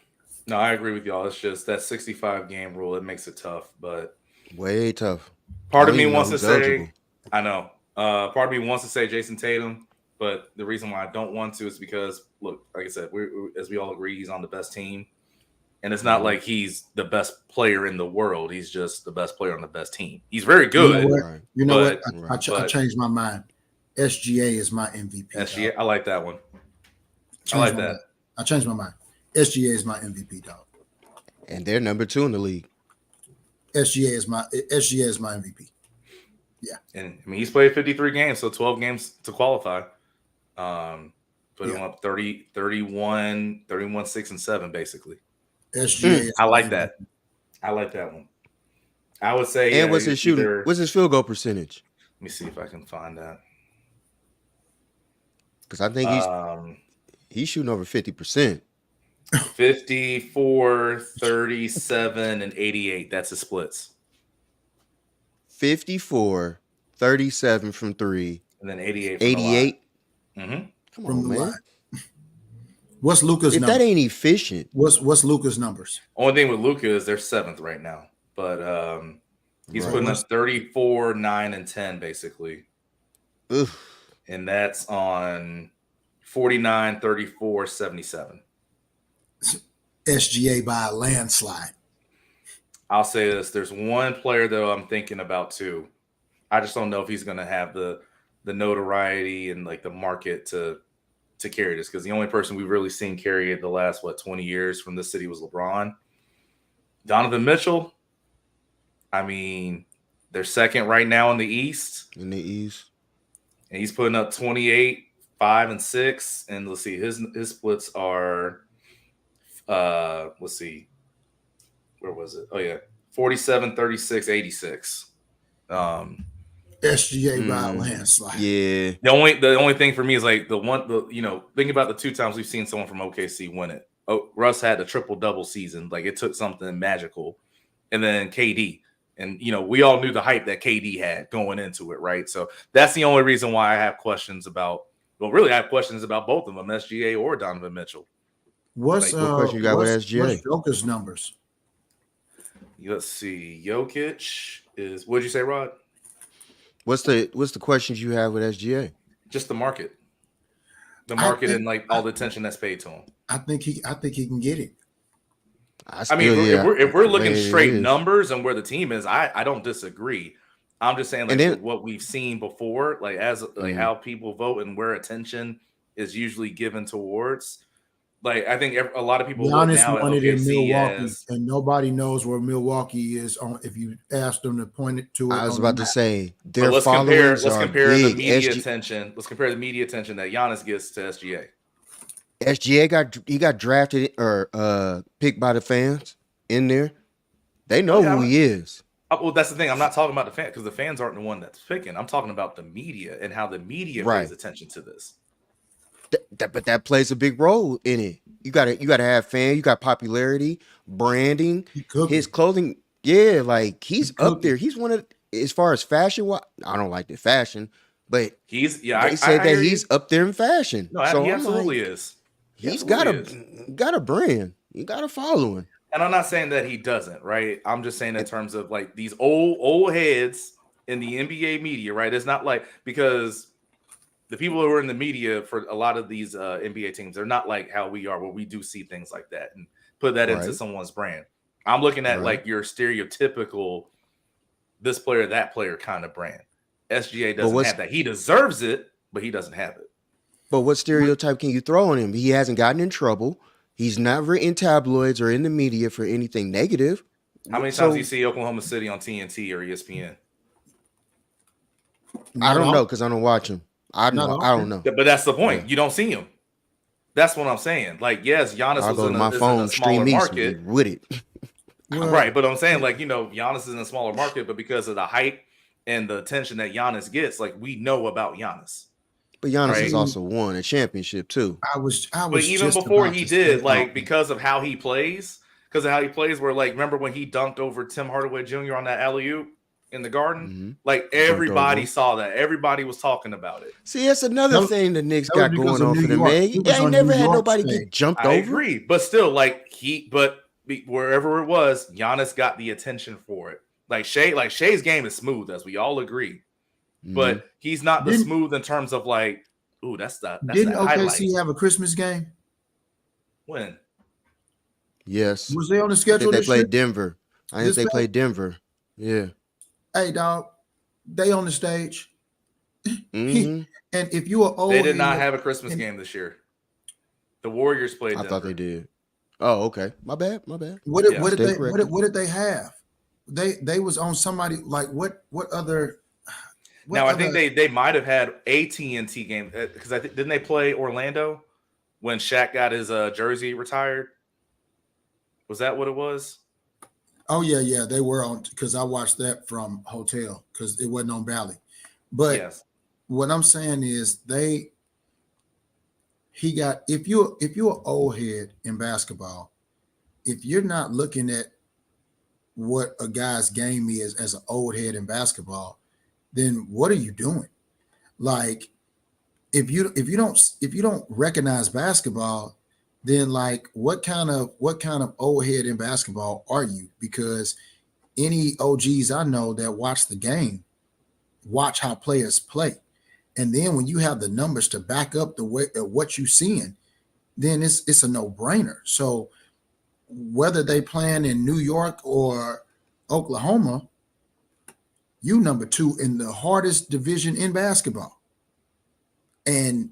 no, I agree with y'all. It's just that 65 game rule. It makes it tough, but Way tough. part I of don't me even know wants to who's say, eligible. I know. Part of me wants to say Jason Tatum, but the reason why I don't want to is because, look, like I said, as we all agree, he's on the best team, and it's not Mhm. like he's the best player in the world. He's just the best player on the best team. He's very You know good, what? Right. You know what? but I changed my mind. SGA is my MVP. SGA, Dog. I like that one. I Changed like my that. mind. I changed my mind. SGA is my MVP, dog. And they're number 2 in the league. SGA is my MVP. And I mean, he's played 53 games, so 12 games to qualify. Put him Yeah. up 30, 31, 31, 6, and 7, basically. SGA is I my like MVP. that. I like that one. I would say, And what's his shooting? What's his field goal percentage? Let me see if I can find that. Because I think he's shooting over 50%. 54, 37, and 88. That's his splits. 54, 37 from 3, And then 88 from 88. the line. Mm-hmm. Come From on, the man. line. What's Luca's If number? that ain't efficient, What's Luca's numbers? Only thing with Luka is they're 7th right now. But he's Right. putting up 34, 9, and 10, basically. ugh, And that's on 49, 34, 77. SGA by a landslide. I'll say this. There's one player, though, I'm thinking about, too. I just don't know if he's going to have the notoriety and, like, the market to carry this, because the only person we've really seen carry it the last, 20 years from this city was LeBron. Donovan Mitchell, I mean, they're 2nd right now in the East. in the East. And he's putting up 28, 5, and 6. And let's see, his splits are, let's see, where was it? Oh, yeah, 47, 36, 86. SGA by a landslide. Yeah. The only thing for me is like think about the 2 times we've seen someone from OKC win it. Oh, Russ had the triple-double season. Like, it took something magical. And then KD. And, we all knew the hype that KD had going into it, right? So that's the only reason why I have questions about – well, really, I have questions about both of them, SGA or Donovan Mitchell. What's What question you got with SGA? What's Joker's numbers? Let's see. Jokic is – what'd you say, Rod? What's the questions you have with SGA? Just the market. The market and, like, all the attention that's paid to him. I think he can get it. I mean, if we're looking straight numbers and where the team is, I don't disagree. I'm just saying, like, what we've seen before, like, how people vote and where attention is usually given towards. Like, I think a lot of people look now at OKC as, and nobody knows where Milwaukee is on. If you ask them to point it to it, I was about to say their let's followings compare are the big. media attention. Let's compare the media attention that Giannis gets to SGA. SGA got drafted or picked by the fans in there. They know who he is. Well, that's the thing. I'm not talking about the fans, because the fans aren't the one that's picking. I'm talking about the media and how the media pays attention to this. But that plays a big role in it. You gotta have fans. You got popularity, branding, his clothing. Yeah, like he's up there. He's one of, as far as fashion. I don't like the fashion, but they said that he's up there in fashion. No, so he absolutely is. He's got a brand. You got a following. And I'm not saying that he doesn't, right? I'm just saying in terms of, like, these old heads in the NBA media, right? It's not like, because the people who are in the media for a lot of these NBA teams, they're not like how we are, where we do see things like that and put that into someone's brand. I'm looking at like your stereotypical this player, that player kind of brand. SGA doesn't have that. He deserves it, but he doesn't have it. But what stereotype can you throw on him? He hasn't gotten in trouble. He's never in tabloids or in the media for anything negative. How many times do you see Oklahoma City on TNT or ESPN? I don't know because I don't watch him. I don't know. But that's the point. Yeah. You don't see him. That's what I'm saying. Like, yes, Giannis I'll was go in to my is phone, in a smaller stream me market. with it. Well, Right, but I'm saying, like, Giannis is in a smaller market, but because of the hype and the attention that Giannis gets, like, we know about Giannis. But Giannis has also won a championship too. I was But even just before about he to did, say like, that. because of how he plays, where, like, remember when he dunked over Tim Hardaway Jr. on that alley-oop in the Garden? Mm-hmm. Like, everybody saw that. Everybody was talking about it. See, that's another thing the Knicks got going on for them, man. It ain't never had nobody get jumped over. I agree, but still, like, wherever it was, Giannis got the attention for it. Shai's game is smooth, as we all agree, but he's not the smooth in terms of like, ooh, that's didn't the OKC highlight. have a Christmas game? When? Yes. Was they on the schedule? They played Denver. I think they played Denver. Yeah. Hey, dog, they on the stage. Mm-hmm. And if you are old, they did not have a Christmas game this year. The Warriors played. Denver. I thought they did. Oh, okay. My bad. What did they have? They was on somebody like what other? Now I think they might have had a TNT game because didn't they play Orlando when Shaq got his jersey retired? Was that what it was? Oh yeah, they were on because I watched that from hotel because it wasn't on Valley. But yes. What I'm saying is he got if you're an old head in basketball, if you're not looking at what a guy's game is as an old head in basketball, then what are you doing? Like if you don't recognize basketball, then like what kind of old head in basketball are you? Because any OGs I know that watch the game, watch how players play. And then when you have the numbers to back up the way what you're seeing, then it's a no-brainer. So whether they playing in New York or Oklahoma, you number 2 in the hardest division in basketball. And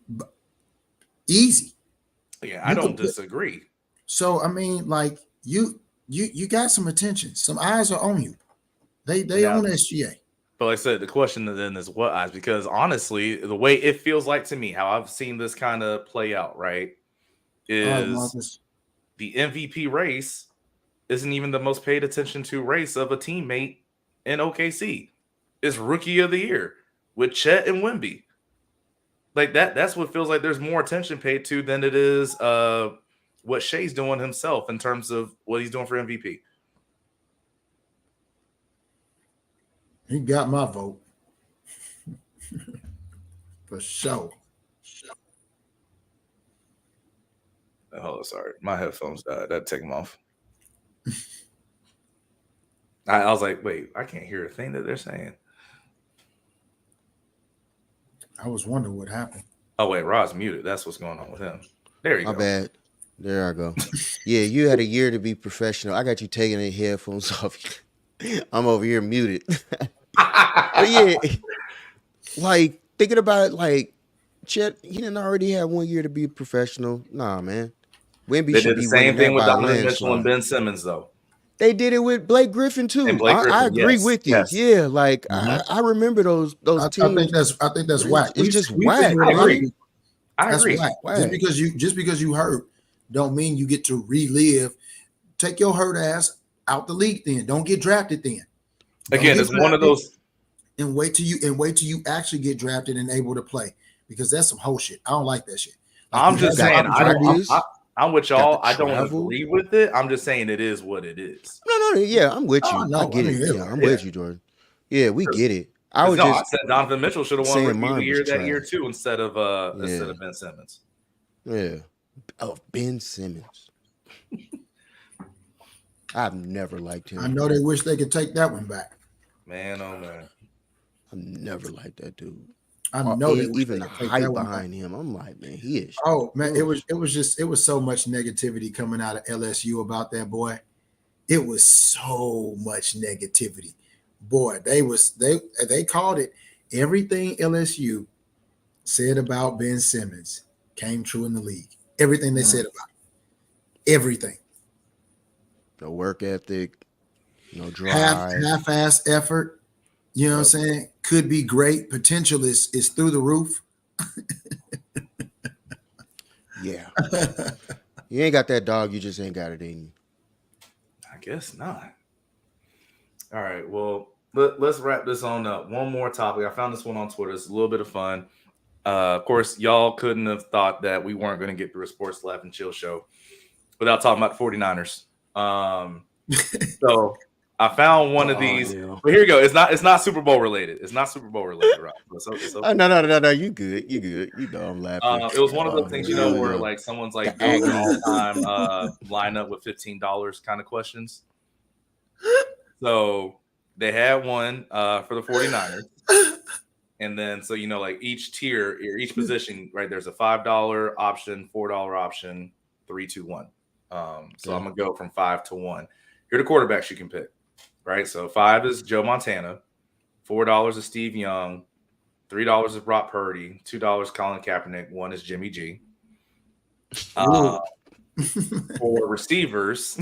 easy. Yeah, I don't disagree. So I mean, like you got some attention. Some eyes are on you. They own SGA. But like I said, the question then is what eyes? Because honestly, the way it feels like to me, how I've seen this kind of play out, right, is the MVP race isn't even the most paid attention to race of a teammate in OKC. It's Rookie of the Year with Chet and Wemby. Like that's what feels like there's more attention paid to than it is what Shai's doing himself in terms of what he's doing for MVP. He got my vote. For sure. Oh, sorry. My headphones died. I'd take them off. I was like, wait, I can't hear a thing that they're saying. I was wondering what happened. Oh, wait, Rod's muted. That's what's going on with him. There you go. My bad. There I go. Yeah, you had a year to be professional. I got you taking the headphones off. I'm over here muted. But yeah, like thinking about it, like Chet, he didn't already have 1 year to be professional. Nah, man. Wemby they should did the be same thing with Donovan Mitchell landslide. and Ben Simmons, though. They did it with Blake Griffin too. I agree with you. Yes. Yeah, like I remember those teams. I think that's whack. It's just whack. I agree. That's whack. Just because you hurt, don't mean you get to relive. Take your hurt ass out the league. Then don't get drafted. Then again, it's one of those. And wait till you actually get drafted and able to play, because that's some whole shit. I don't like that shit. Like, I'm just saying. I'm with y'all. I don't agree with it. I'm just saying it is what it is. No. Yeah, I'm with you. I get it. Yeah, I'm with you, Jordan. Yeah, we get it. I said Donovan Mitchell should have won Rookie of the Year that year too, instead of Ben Simmons. Yeah. Oh, Ben Simmons. I've never liked him. I know they wish they could take that one back. Man, oh man. I've never liked that dude. I know even the hype behind him. I'm like, man, he is. Oh man, it was so much negativity coming out of LSU about that boy. It was so much negativity. Boy, they called it everything LSU said about Ben Simmons came true in the league. Everything they said about everything. No work ethic, no drive. Half-ass effort. You know what I'm Yep. saying? Could be great. Potential is through the roof. Yeah. You ain't got that dog, you just ain't got it in you. I guess not. All right. Well, let's wrap this on up. One more topic. I found this one on Twitter. It's a little bit of fun. Of course, y'all couldn't have thought that we weren't going to get through a Sports Laugh and Chill show without talking about the 49ers. So I found one of these. No. But here you go. It's not Super Bowl related. It's not Super Bowl related, right? It's okay. No. You good. You good. You know I'm laughing. It was one of those things, you know, where no. like someone's like The build your agony. all-time lineup with $15 kind of questions. So they had one for the 49ers. And then, so, you know, like each tier or each position, right, there's a $5 option, $4 option, 3, 2, 1. So I'm going to go from 5 to 1. Here are the quarterbacks you can pick, right? So 5 is Joe Montana, $4 is Steve Young, $3 is Brock Purdy, $2 Colin Kaepernick, 1 is Jimmy G. For receivers,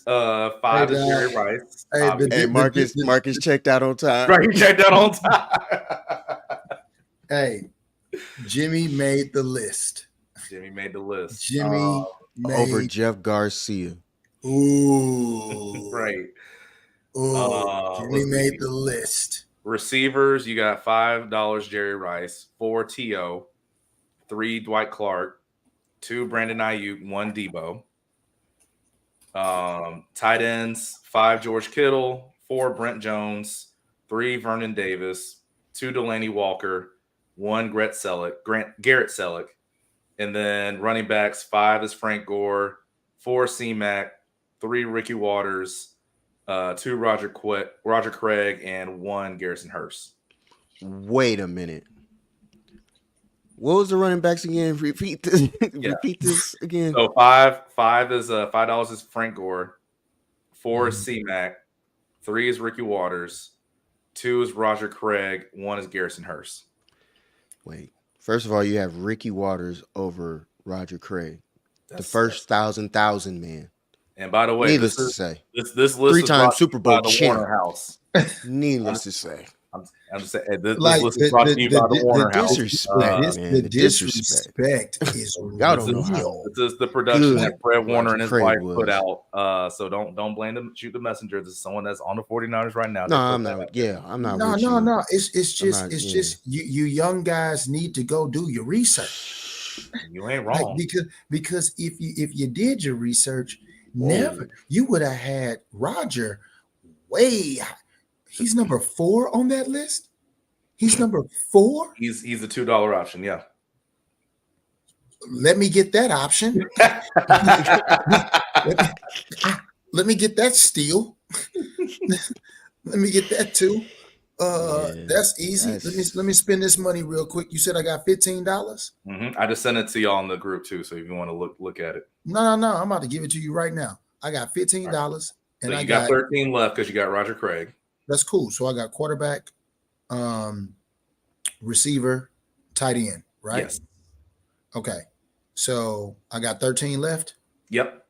$5 is Jerry Rice. Hey, Marcus checked out on time. Right, he checked out on time. Hey, Jimmy made the list. Jimmy made the list. Jimmy made Over Jeff Garcia. Ooh. Right. Ooh. Jimmy made the list. Receivers, you got $5 Jerry Rice, 4 T.O., 3 Dwight Clark, 2 Brandon Ayuk, 1 Debo. Tight ends, 5 George Kittle, 4 Brent Jones, 3 Vernon Davis, 2 Delaney Walker, 1 Garrett Selleck. And then running backs, 5 is Frank Gore, 4 C-Mac, 3 Ricky Waters, 2 Roger Craig, and 1 Garrison Hurst. Wait a minute. What was the running backs again? Repeat this. Repeat this again. So $5 is Frank Gore, 4 is C-Mac, 3 is Ricky Waters, 2 is Roger Craig, 1 is Garrison Hurst. Wait. First of all, you have Ricky Waters over Roger Craig, That's the first thousand man. And by the way, Needless to say, this list is 3-time brought Super by Bowl the champ. Warner House. Needless to say, I'm just saying this Like, list is brought to you by the Warner House. disrespect, man. The The disrespect is Y'all don't know how real. This is the production good that Fred Warner and his Craig wife was. put out. So don't blame them. Shoot the messenger. This is someone that's on the 49ers right now. No, I'm not. Yeah, I'm not. No, with no, you. no. It's just not- just you young guys need to go do your research. You ain't Like, wrong. because if you did your research, Whoa. you would have had Roger way. He's number 4 on that list. He's number 4. He's a $2 option. Yeah. Let me get that option. Let me get that steal. Let me get that too. Yeah, That's easy. Let me spend this money real quick. You said I got $15. I just sent it to y'all in the group too. So if you want to look at it. No. I'm about to give it to you right now. I got $15, and So I you got got 13 left because you got Roger Craig. that's cool. So I got quarterback, receiver, tight end, right? Yes. Okay. So I got 13 left. Yep.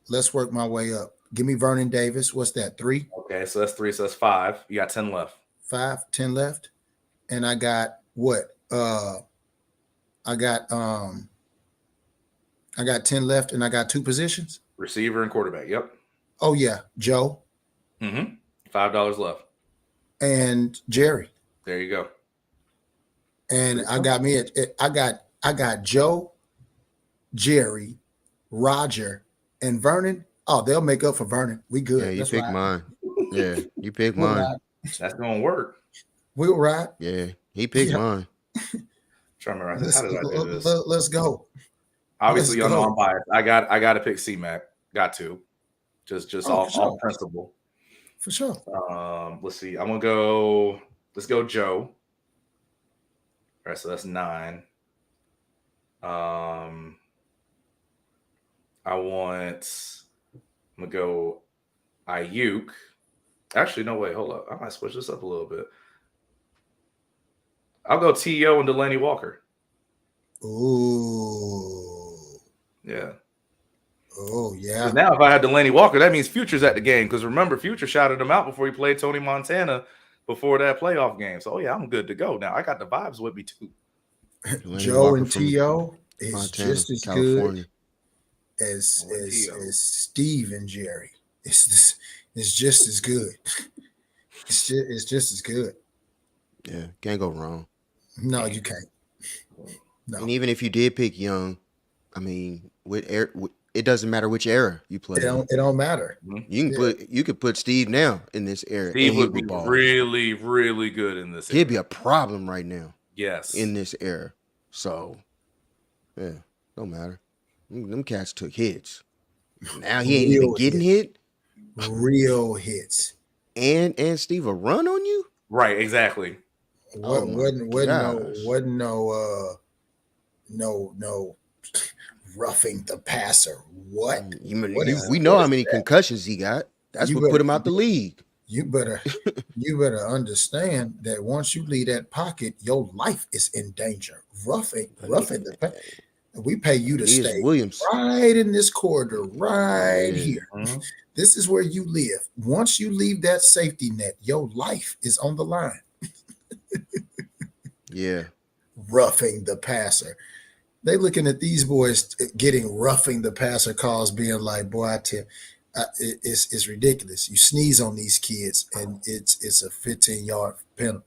Let's work my way up. Give me Vernon Davis. What's that? 3? Okay, so that's 3. So that's 5. You got 10 left. 5, 10 left. And I got what? I got 10 left, and I got 2 positions. Receiver and quarterback. Yep. Oh yeah, Joe $5 left. and Jerry. There you go. And I got me I got Joe, Jerry, Roger, and Vernon. Oh, they'll make up for Vernon. We good. Yeah, you That's pick right. mine. Yeah, you pick We'll mine. ride. That's gonna work. We'll ride. Yeah, he picked Yeah. mine. Trying to remember how did I do this? Let's go. Obviously, y'all let's know go. I'm biased. I got to pick C-Mac. Got to. Just Oh, all for sure. principle. For sure. Let's see. I'm gonna go. Let's go Joe. All right, so that's 9. I'm gonna go Ayuk. Actually, no, wait, hold up. I might switch this up a little bit. I'll go T.O. and Delaney Walker. Ooh. Yeah. Oh, yeah. Because now if I had Delaney Walker, that means Future's at the game. Because remember, Future shouted him out before he played Tony Montana before that playoff game. So, yeah, I'm good to go. Now I got the vibes with me too. Delaney Joe Walker and from T.O. is Montana, just as California. good as Joe and T.O. as Steve and Jerry. It's just as good. It's just as good. Yeah, can't go wrong. No, you can't. No. And even if you did pick Young, I mean, it doesn't matter which era you play. It don't matter. You could put Steve now in this era. Steve and would be really, really good in this. He'd be a problem right now. Yes. In this era. So, yeah, don't matter. Them cats took hits. Now he ain't even getting hit. Real hits. And Steve a run on you? Right, exactly. Wasn't no roughing the passer. What? We know how many concussions he got. That's what put him out the league. You better understand that once you leave that pocket, your life is in danger. Roughing the passer. We pay you to stay right in this corridor, right here. Mm-hmm. This is where you live. Once you leave that safety net, your life is on the line. Yeah. Roughing the passer. They looking at these boys getting roughing the passer calls, being like, boy, I tell it's ridiculous. You sneeze on these kids and it's a 15-yard penalty.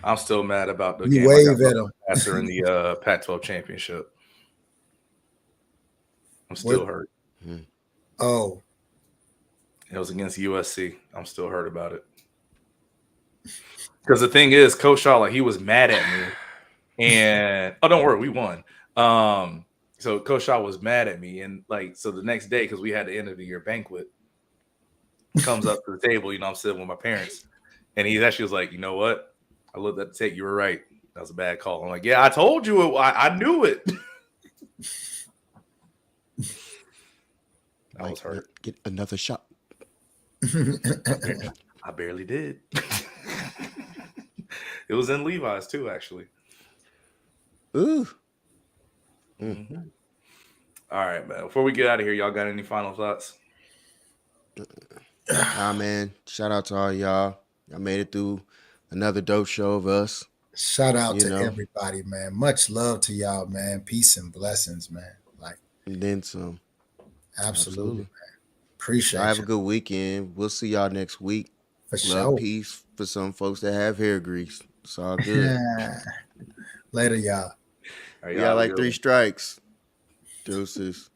I'm still mad about the you game wave at them passer in the Pac-12 championship. I'm still hurt. Oh, it was against USC. I'm still hurt about it. Because the thing is, Coach Shaw, like, he was mad at me, and don't worry, we won. So Coach Shaw was mad at me, and like, so the next day, because we had the end of the year banquet, comes up to the table. I'm sitting with my parents, and he actually was like, you know what? I looked at the tape. You were right. That was a bad call. I'm like, yeah, I told you. I knew it. I was hurt. Get another shot. I barely did. It was in Levi's too, actually. Ooh. Mm-hmm. All right, man. Before we get out of here, y'all got any final thoughts? Man. Shout out to all y'all. Y'all made it through another dope show of us. Shout out to everybody, man. Much love to y'all, man. Peace and blessings, man. Like, and then some. Absolutely, man. Appreciate it. Have a good weekend. We'll see y'all next week. For love, peace for some folks that have hair grease. It's all good. Later, y'all. Y'all like 3 strikes. Deuces.